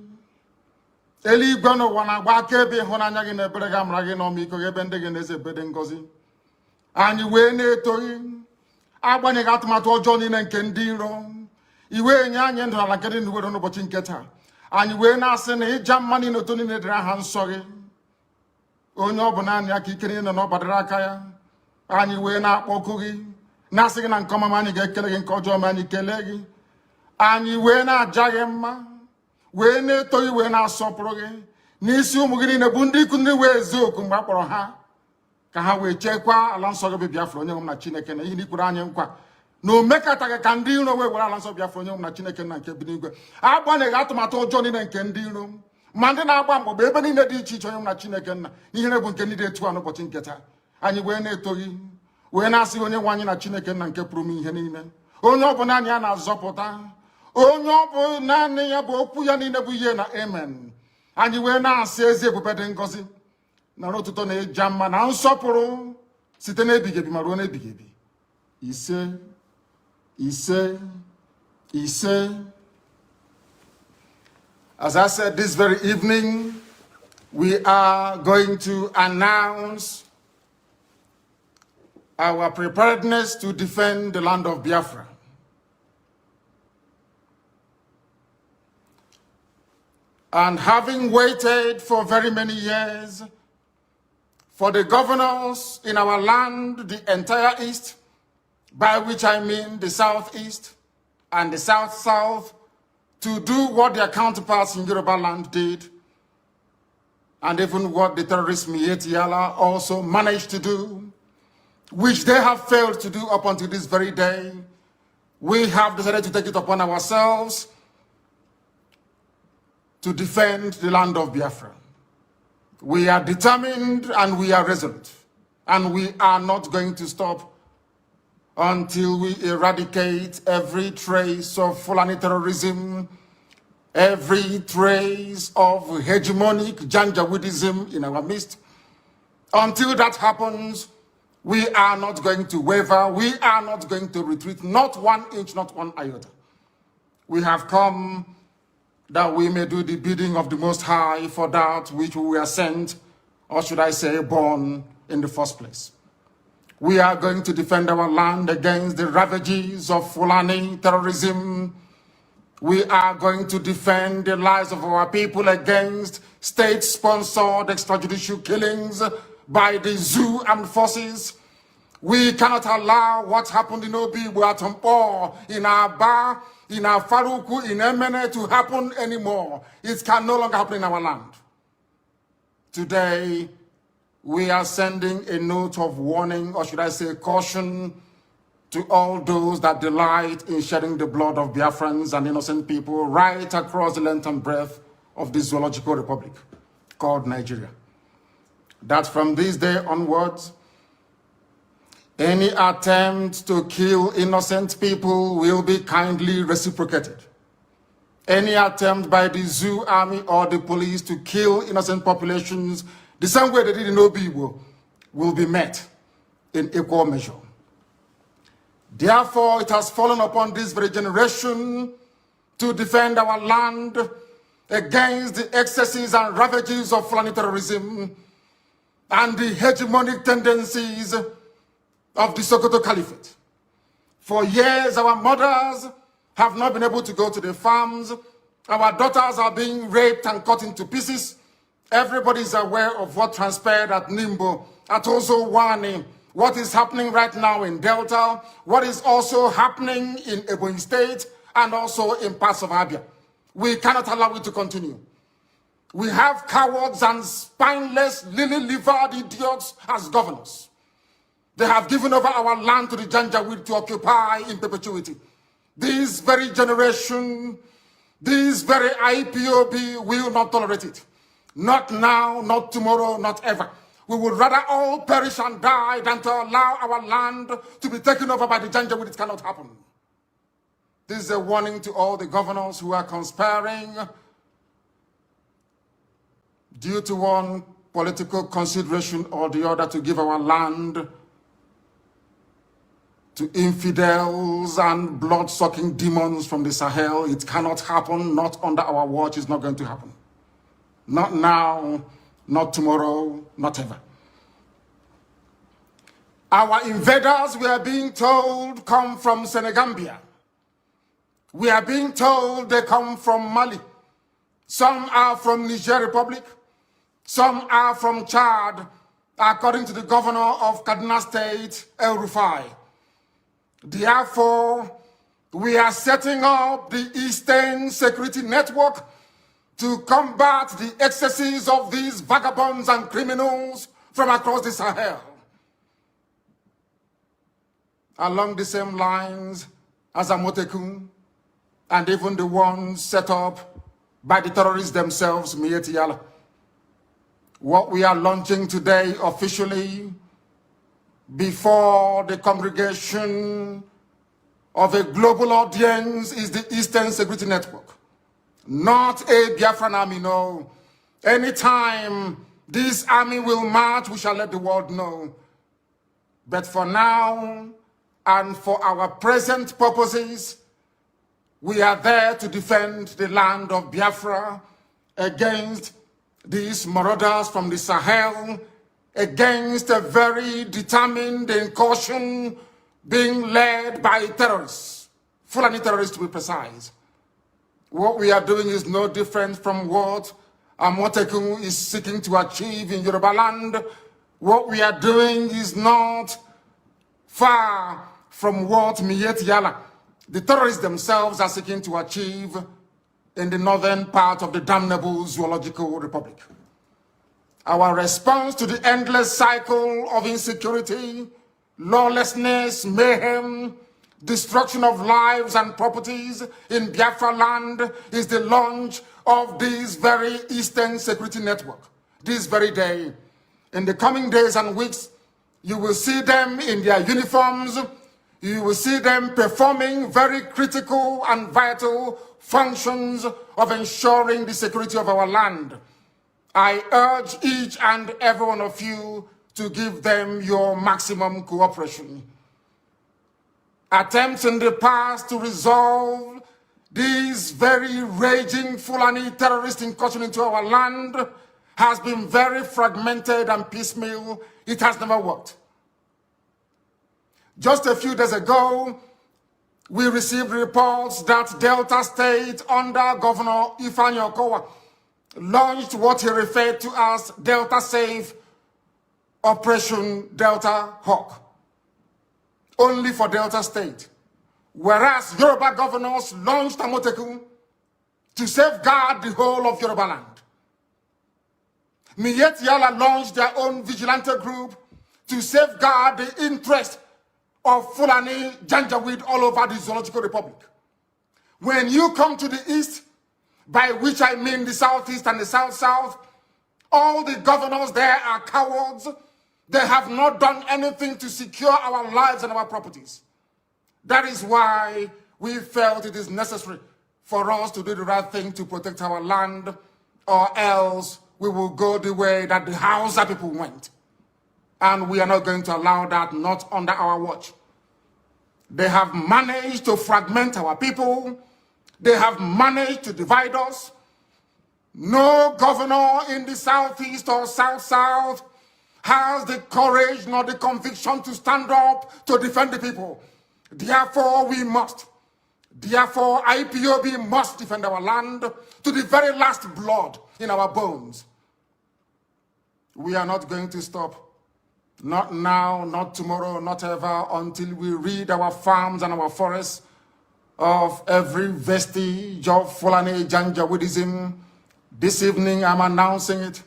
eluigwe n'ụwa na-agba akaebe ịhụnanya gị na ebere gị amara gị n'ọmịiko gị ebe ndị gị na-eze ebede ngọzi. Anyị wee na-etoghị agbanyeghị atụmatụ ọjọọ niile nke ndị iro. Iwe nye anyị ndụ ala nke dị n'uwere n'ụbọchị nke taa. Anyị wee na-asị na ịja mma niile otu niile dịrị aha nsọ gị. Onye ọ bụ naanị aka ike niile na ọ gbadara aka ya. Anyị wee na-akpọku gị na-asị gị na nke ọma anyị ga-ekele gị, nke ọjọọ ma anyị kelee gị. Anyị wee na-aja gị mma, wee na-eto gị, wee na-asọpụrụ gị n'isi ụmụ gị niile bụ ndị ikwu ndị wee ezu oku mgbe a kpọrọ ha ka ha wee chekwaa ala nsọ gị bụ Biafra onye nwe m na Chineke na ihe n'ikwuru anyị nkwa na o mekataghị ka ndị iro wee were ala nsọ Biafra onye nwe m na Chineke na nke bi n'igwe. Agbanyeghị atụmatụ ọjọọ niile nke ndị iro ma ndị na-agba mgbagba ebe niile dị iche iche onye nwe m na Chineke nna ihere bụ nke ndị dị etu a n'ụbọchị nke taa. Anyị wee na-eto gị, wee na-asị onye nwe anyị na Chineke nna nke pụrụ m ihe niile, onye ọ bụ naanị ya na-azọpụta, onye ọ bụ naanị ya bụ okwu ya niile bụ ihe na amen. Anyị wee na-asị ezi ebube dị ngọzi na ọtụtụ na ịja mma na nsọpụrụ site n'ebighị ebi ma ruo n'ebighị ebi. Ise, ise, ise. As I said, this very evening, we are going to announce our preparedness to defend the land of Biafra. And having waited for very many years for the governors in our land, the entire East, by which I mean the Southeast and the South-South, to do what their counterparts in Yoruba land did, and even what the terrorist Miyetti Allah also managed to do, which they have failed to do up until this very day, we have decided to take it upon ourselves to defend the land of Biafra. We are determined and we are resolute, and we are not going to stop until we eradicate every trace of Fulani terrorism, every trace of hegemonic Janjaweedism in our midst. Until that happens, we are not going to waver, we are not going to retreat, not 1 inch, not 1 iota. We have come that we may do the bidding of the Most High for that which we were sent, or should I say born, in the first place. We are going to defend our land against the ravages of Fulani terrorism. We are going to defend the lives of our people against state-sponsored extrajudicial killings by the zoo armed forces. We cannot allow what happened in Obi, Buatompo, in Aba, in our Faruku, in Emene to happen anymore. It can no longer happen in our land. Today, we are sending a note of warning, or should I say caution, to all those that delight in shedding the blood of Biafrans and innocent people right across the length and breadth of this zoological republic called Nigeria. That from this day onwards, Any attempt to kill innocent people will be kindly reciprocated. Any attempt by the zoo army or the police to kill innocent populations the same way they did in Obibo will be met in equal measure. Therefore, it has fallen upon this very generation to defend our land against the excesses and ravages of Fulani terrorism and the hegemonic tendencies of the Sokoto Caliphate. For years, our mothers have not been able to go to the farms. Our daughters are being raped and cut into pieces. Everybody is aware of what transpired at Nimbo, at Ozo Wani, what is happening right now in Delta, what is also happening in Ebonyi State, and also in parts of Abia. We cannot allow it to continue. We have cowards and spineless, lily-livered idiots as governors. They have given over our land to the Janjaweed to occupy in perpetuity. This very generation, this very IPOB will not tolerate it. Not now, not tomorrow, not ever. We would rather all perish and die than to allow our land to be taken over by the Janjaweed. It cannot happen. This is a warning to all the governors who are conspiring due to one political consideration or the other to give our land to infidels and blood-sucking demons from the Sahel. It cannot happen, not under our watch. It's not going to happen. Not now, not tomorrow, not ever. Our invaders, we are being told, come from Senegambia. We are being told they come from Mali. Some are from Niger Republic. Some are from Chad, according to the governor of Kaduna State, El Rufai. Therefore, we are setting up the Eastern Security Network to combat the excesses of these vagabonds and criminals from across the Sahel. Along the same lines as Amotekun, and even the ones set up by the terrorists themselves, Mieti Yala. What we are launching today officially before the congregation of a global audience is the Eastern Security Network. Not a Biafran army, no. Anytime this army will march, we shall let the world know. But for now, and for our present purposes, we are there to defend the land of Biafra against these marauders from the Sahel, against a very determined incursion being led by terrorists, Fulani terrorists to be precise. What we are doing is no different from what Amotekun is seeking to achieve in Yoruba land. What we are doing is not far from what Mieti Yala, the terrorists themselves, are seeking to achieve in the northern part of the damnable Zoological Republic. Our response to the endless cycle of insecurity, lawlessness, mayhem, destruction of lives and properties in Biafra land is the launch of this very Eastern Security Network. This very day, in the coming days and weeks, you will see them in their uniforms. You will see them performing very critical and vital functions of ensuring the security of our land. I urge each and every one of you to give them your maximum cooperation. Attempts in the past to resolve these very raging Fulani terrorist incursion into our land has been very fragmented and piecemeal. It has never worked. Just a few days ago, we received reports that Delta State, under Governor Ifeanyi Okowa, launched what he referred to as Delta Safe Operation Delta Hawk, only for Delta State. Whereas Yoruba governors launched Amotekun to safeguard the whole of Yoruba land. Mieti Yala launched their own vigilante group to safeguard the interest of Fulani Janjaweed all over the Zoological Republic. When you come to the east, by which I mean the southeast and the south-south, all the governors there are cowards. They have not done anything to secure our lives and our properties. That is why we felt it is necessary for us to do the right thing to protect our land, or else we will go the way that the Hausa people went. And we are not going to allow that, not under our watch. They have managed to fragment our people. They have managed to divide us. No governor in the southeast or south-south has the courage nor the conviction to stand up to defend the people. Therefore, we must. Therefore, IPOB must defend our land to the very last blood in our bones. We are not going to stop. Not now, not tomorrow, not ever, until we rid our farms and our forests of every vestige of Fulani Janjaweedism. This evening, I'm announcing it,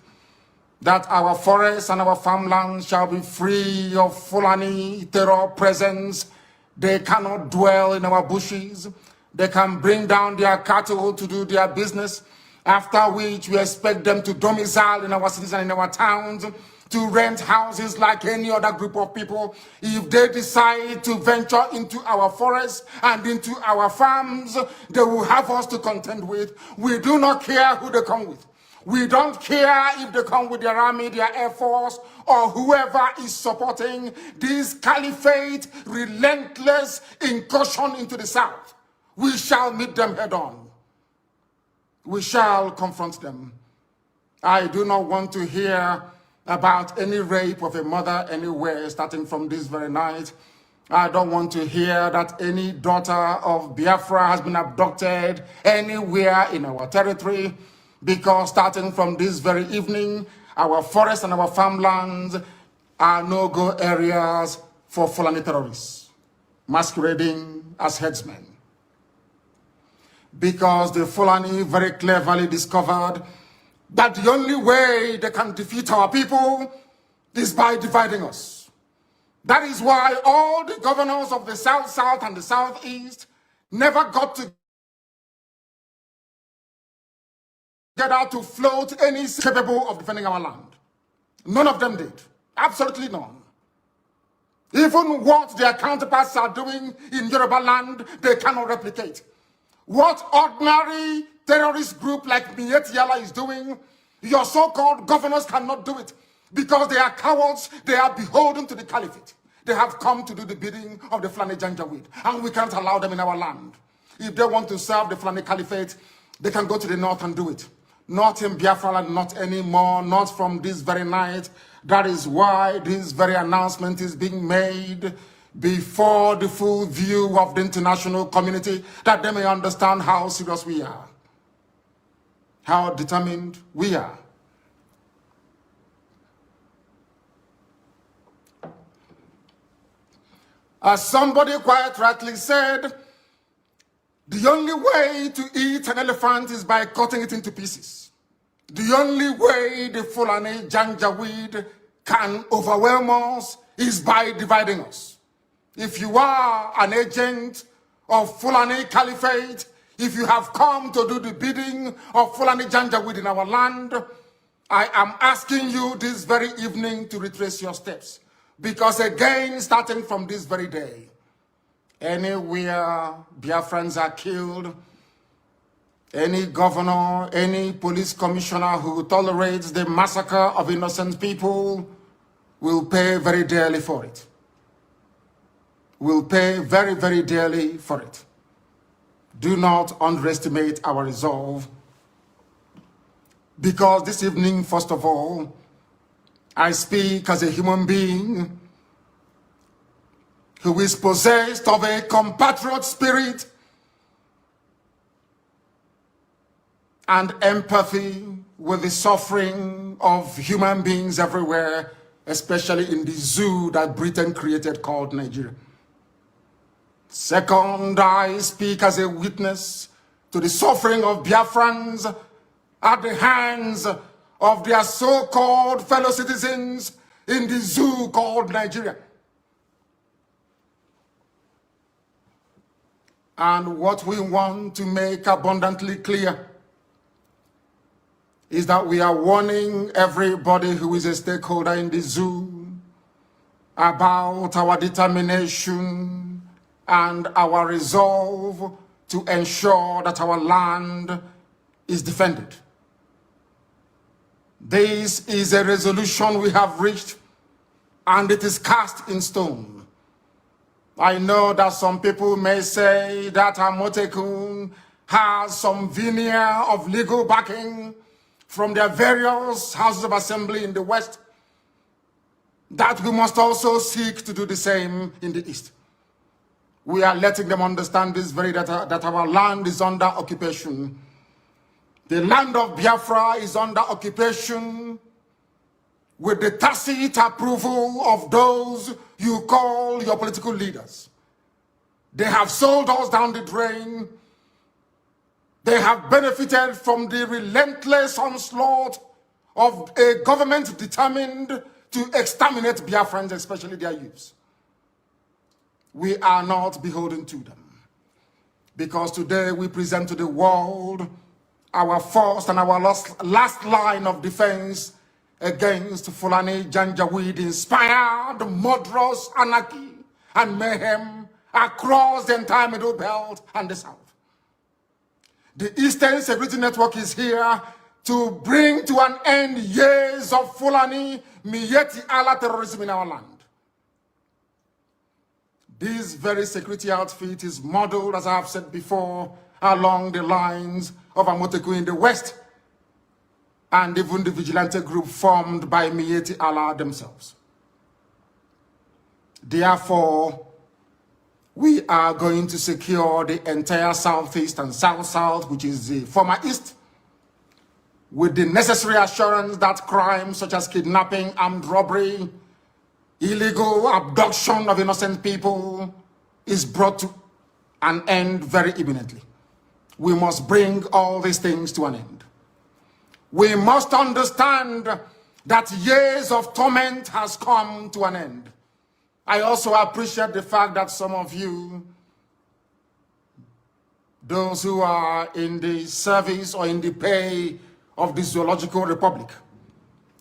that our forests and our farmlands shall be free of Fulani terror presence. They cannot dwell in our bushes. They can bring down their cattle to do their business, after which we expect them to domicile in our cities and in our towns, to rent houses like any other group of people. If they decide to venture into our forests and into our farms, they will have us to contend with. We do not care who they come with. We don't care if they come with their army, their air force, or whoever is supporting this caliphate relentless incursion into the south. We shall meet them head on. We shall confront them. I do not want to hear about any rape of a mother anywhere starting from this very night. I don't want to hear that any daughter of Biafra has been abducted anywhere in our territory, because starting from this very evening, our forests and our farmlands are no-go areas for Fulani terrorists masquerading as headsmen. Because the Fulani very cleverly discovered that the only way they can defeat our people is by dividing us. That is why all the governors of the South-South and the Southeast never got together to float any capable of defending our land. None of them did. Absolutely none. Even what their counterparts are doing in Yoruba land, they cannot replicate. What ordinary terrorist group like Miyetti Allah is doing, your so-called governors cannot do it, because they are cowards. They are beholden to the caliphate. They have come to do the bidding of the Fulani Janjaweed, and we can't allow them in our land. If they want to serve the Fulani caliphate, they can go to the north and do it. Not in Biafra land, not anymore, not from this very night. That is why this very announcement is being made before the full view of the international community, that they may understand how serious we are, how determined we are. As somebody quite rightly said, the only way to eat an elephant is by cutting it into pieces. The only way the Fulani Janjaweed can overwhelm us is by dividing us. If you are an agent of Fulani Caliphate, if you have come to do the bidding of Fulani Janjaweed in our land, I am asking you this very evening to retrace your steps. Because again, starting from this very day, anywhere Biafrans are killed, any governor, any police commissioner who tolerates the massacre of innocent people will pay very dearly for it. Will pay very, very dearly for it. Do not underestimate our resolve. Because this evening, first of all, I speak as a human being who is possessed of a compatriot spirit and empathy with the suffering of human beings everywhere, especially in the zoo that Britain created called Nigeria. Second, I speak as a witness to the suffering of Biafrans at the hands of their so-called fellow citizens in the zoo called Nigeria. And what we want to make abundantly clear is that we are warning everybody who is a stakeholder in the zoo about our determination and our resolve to ensure that our land is defended. This is a resolution we have reached, and it is cast in stone. I know that some people may say that Amotekun has some veneer of legal backing from their various houses of assembly in the West, that we must also seek to do the same in the East. We are letting them understand this very that our land is under occupation. The land of Biafra is under occupation with the tacit approval of those you call your political leaders. They have sold us down the drain. They have benefited from the relentless onslaught of a government determined to exterminate Biafrans, especially their youths. We are not beholden to them, because today we present to the world our first and our last line of defense against Fulani Janjaweed-inspired murderous anarchy and mayhem across the entire Middle Belt and the South. The Eastern Security Network is here to bring to an end years of Fulani Miyetti Allah terrorism in our land. This very security outfit is modeled, as I have said before, along the lines of Amotekun in the West, and even the vigilante group formed by Miyetti Allah themselves. Therefore, we are going to secure the entire Southeast and South-South, which is the former East, with the necessary assurance that crimes such as kidnapping, armed robbery, illegal abduction of innocent people is brought to an end very imminently. We must bring all these things to an end. We must understand that years of torment has come to an end. I also appreciate the fact that some of you, those who are in the service or in the pay of the Zoological Republic,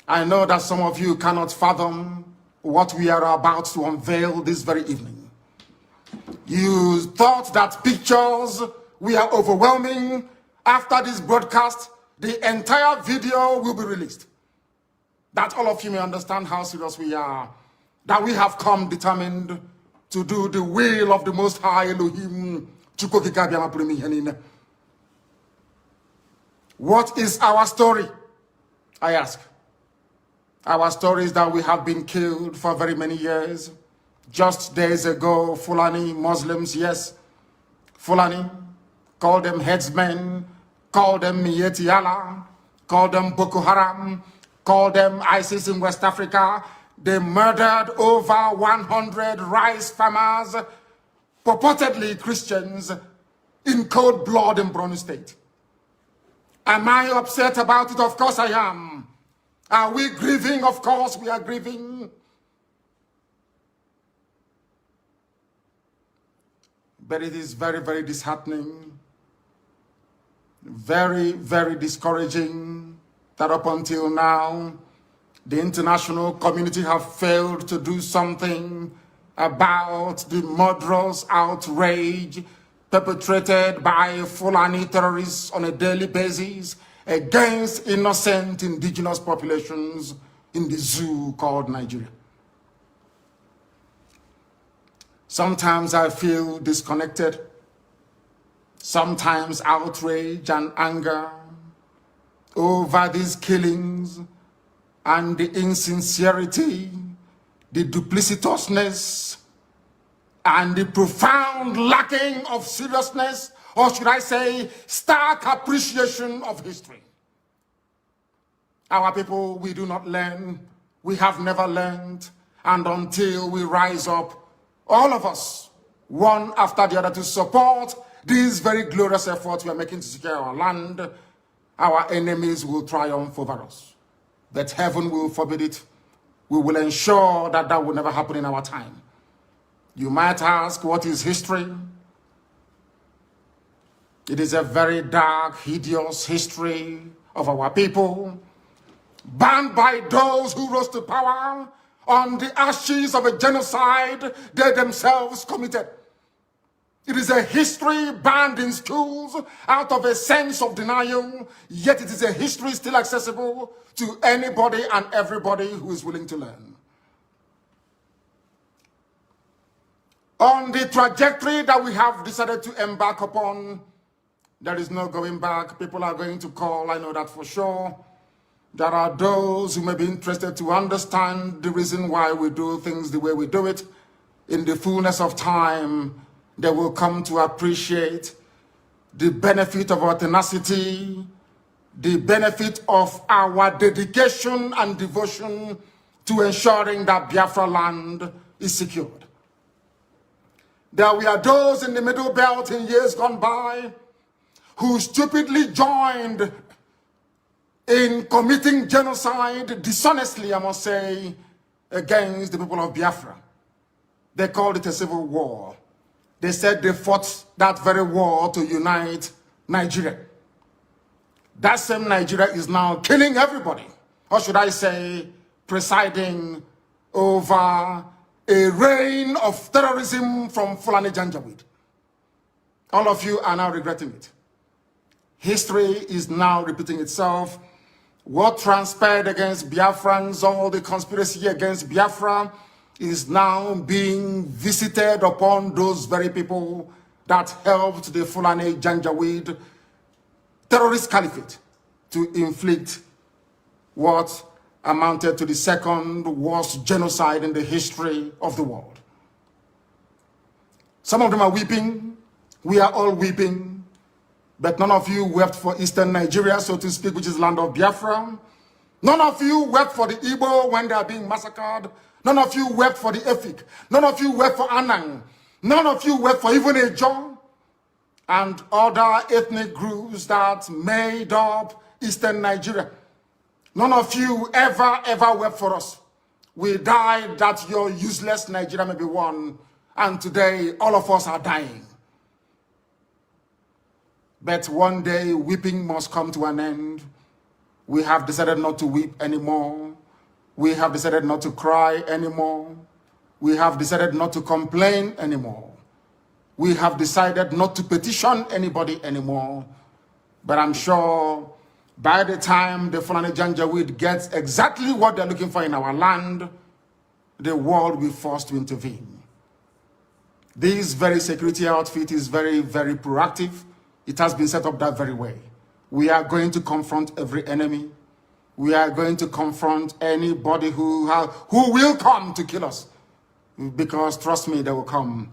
I know that some of you cannot fathom what we are about to unveil this very evening. You thought that pictures were overwhelming. After this broadcast, the entire video will be released. That all of you may understand how serious we are, that we have come determined to do the will of the Most High Elohim. What is our story? I ask. Our story is that we have been killed for very many years. Just days ago, Fulani Muslims, yes, Fulani, call them headsmen, call them Miyetti Allah, call them Boko Haram, call them ISIS in West Africa. They murdered over 100 rice farmers, purportedly Christians, in cold blood in Borno State. Am I upset about it? Of course I am. Are we grieving? Of course we are grieving. But it is very, very disheartening, very, very discouraging that up until now, the international community have failed to do something about the murderous outrage perpetrated by Fulani terrorists on a daily basis against innocent indigenous populations in the zoo called Nigeria. Sometimes I feel disconnected, sometimes outrage and anger over these killings and the insincerity, the duplicitousness, and the profound lacking of seriousness, or should I say, stark appreciation of history. Our people, we do not learn, we have never learned, and until we rise up, all of us, one after the other, to support these very glorious efforts we are making to secure our land, our enemies will triumph over us. But heaven will forbid it. We will ensure that that will never happen in our time. You might ask, what is history? It is a very dark, hideous history of our people, banned by those who rose to power on the ashes of a genocide they themselves committed. It is a history banned in schools out of a sense of denial, yet it is a history still accessible to anybody and everybody who is willing to learn. On the trajectory that we have decided to embark upon, there is no going back. People are going to call, I know that for sure. There are those who may be interested to understand the reason why we do things the way we do it. In the fullness of time, they will come to appreciate the benefit of our tenacity, the benefit of our dedication and devotion to ensuring that Biafra land is secured. There were those in the Middle Belt in years gone by who stupidly joined in committing genocide, dishonestly, I must say, against the people of Biafra. They called it a civil war. They said they fought that very war to unite Nigeria. That same Nigeria is now killing everybody, or should I say, presiding over a reign of terrorism from Fulani Janjaweed. All of you are now regretting it. History is now repeating itself. What transpired against Biafrans, all the conspiracy against Biafra, is now being visited upon those very people that helped the Fulani Janjaweed terrorist caliphate to inflict what amounted to the second worst genocide in the history of the world. Some of them are weeping. We are all weeping. But none of you wept for Eastern Nigeria, so to speak, which is land of Biafra. None of you wept for the Igbo when they are being massacred. None of you wept for the Efik. None of you wept for Anang. None of you wept for even Ejo and other ethnic groups that made up Eastern Nigeria. None of you ever wept for us. We died that your useless Nigeria may be won, and today all of us are dying. But one day weeping must come to an end. We have decided not to weep anymore. We have decided not to cry anymore. We have decided not to complain anymore. We have decided not to petition anybody anymore. But I'm sure by the time the Fulani Janjaweed gets exactly what they're looking for in our land, the world will be forced to intervene. This very security outfit is very proactive. It has been set up that very way. We are going to confront every enemy. We are going to confront anybody who will come to kill us. Because trust me, they will come.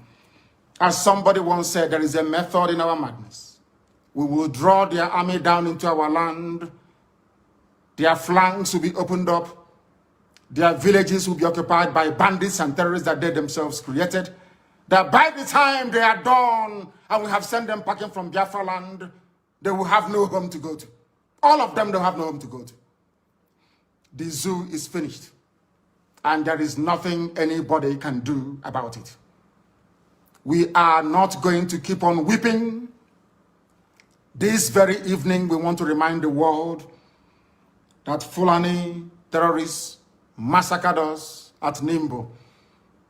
As somebody once said, there is a method in our madness. We will draw their army down into our land. Their flanks will be opened up. Their villages will be occupied by bandits and terrorists that they themselves created. That by the time they are done and we have sent them packing from Biafra land, they will have no home to go to. All of them don't have no home to go to. The zoo is finished. And there is nothing anybody can do about it. We are not going to keep on weeping. This very evening, we want to remind the world that Fulani terrorists massacred us at Nimbo.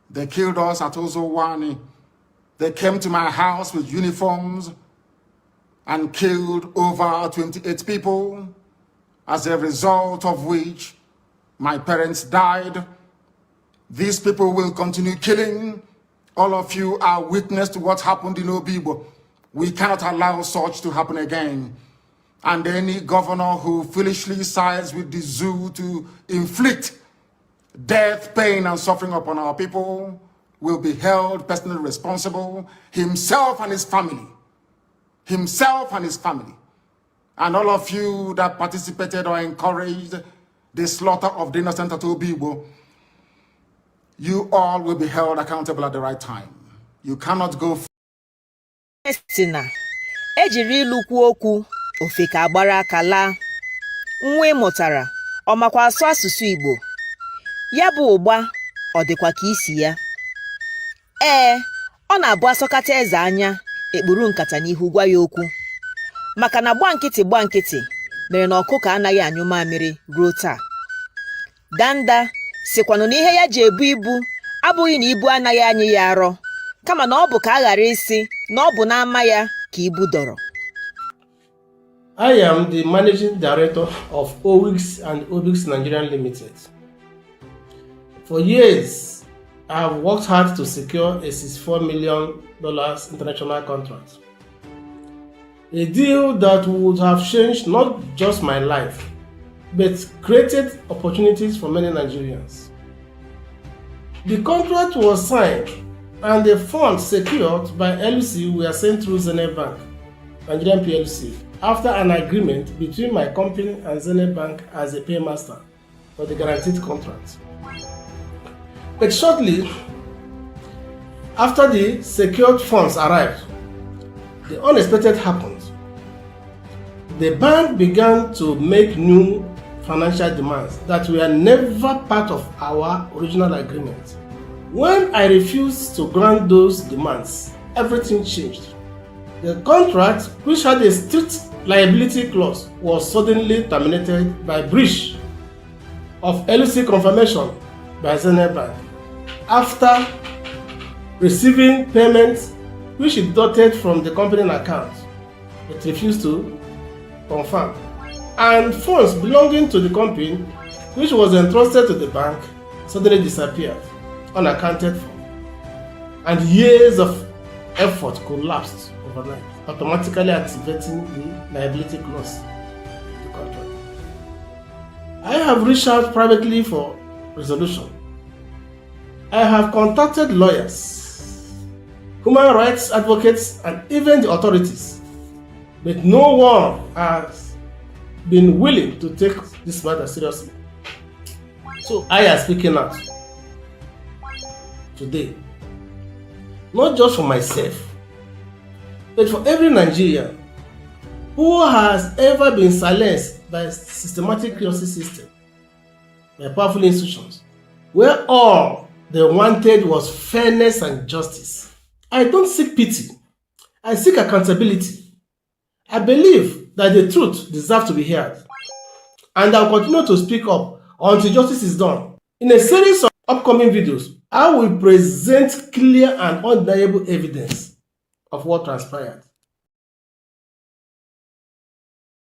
They killed us at Ozowani. They came to my house with uniforms and killed over 28 people, as a result of which my parents died. These people will continue killing. All of you are witness to what happened in Obibo. We cannot allow such to happen again. And any governor who foolishly sides with the zoo to inflict death, pain, and suffering upon our people will be held personally responsible, himself and his family. Himself and his family. And all of you that participated or encouraged the slaughter of the innocent at Obibo, you all will be held accountable at the right time. You cannot go. Ejiri ilu kwuo okwu ofeka agbara aka laa. Nwa mụtara ọ makwa asụ asụsụ Igbo. Ya bụ ụgba ọ dịkwa ka isi ya. Ọ na-abụ asọkata eze anya ekpuru nkata n'ihu gwa ya okwu. Maka na gba nkịtị mere na ọkụkọ anaghị anyụ mamịrị ruo taa. Danda sikwanụ na ihe ya ji ebu ibu abụghị na ibu anaghị anyị ya arọ, kama na ọ bụ ka a ghara isi na ọ bụ n'ama ya ka ibu dọrọ. I am the managing director of OWIX and OBIX Nigerian Limited. For years, I have worked hard to secure a $64 million international contract. A deal that would have changed not just my life, but created opportunities for many Nigerians. The contract was signed and the funds secured by LC were sent through Zenith Bank, Nigerian PLC, after an agreement between my company and Zenith Bank as a paymaster for the guaranteed contract. But shortly after the secured funds arrived, the unexpected happened. The bank began to make new financial demands that were never part of our original agreement. When I refused to grant those demands, everything changed. The contract, which had a strict liability clause, was suddenly terminated by breach of LC confirmation by Zenith Bank after receiving payments which it deducted from the company account. It refused to confirm, and funds belonging to the company, which was entrusted to the bank, suddenly disappeared, unaccounted for, and years of effort collapsed overnight, automatically activating the liability clause of the contract. I have reached out privately for resolution. I have contacted lawyers, human rights advocates, and even the authorities, but no one has been willing to take this matter seriously. So I am speaking out today, not just for myself, but for every Nigerian who has ever been silenced by a systematic justice system, by powerful institutions, where all they wanted was fairness and justice. I don't seek pity, I seek accountability. I believe that the truth deserves to be heard, and I will continue to speak up until justice is done. In a series of upcoming videos, I will present clear and undeniable evidence of what transpired.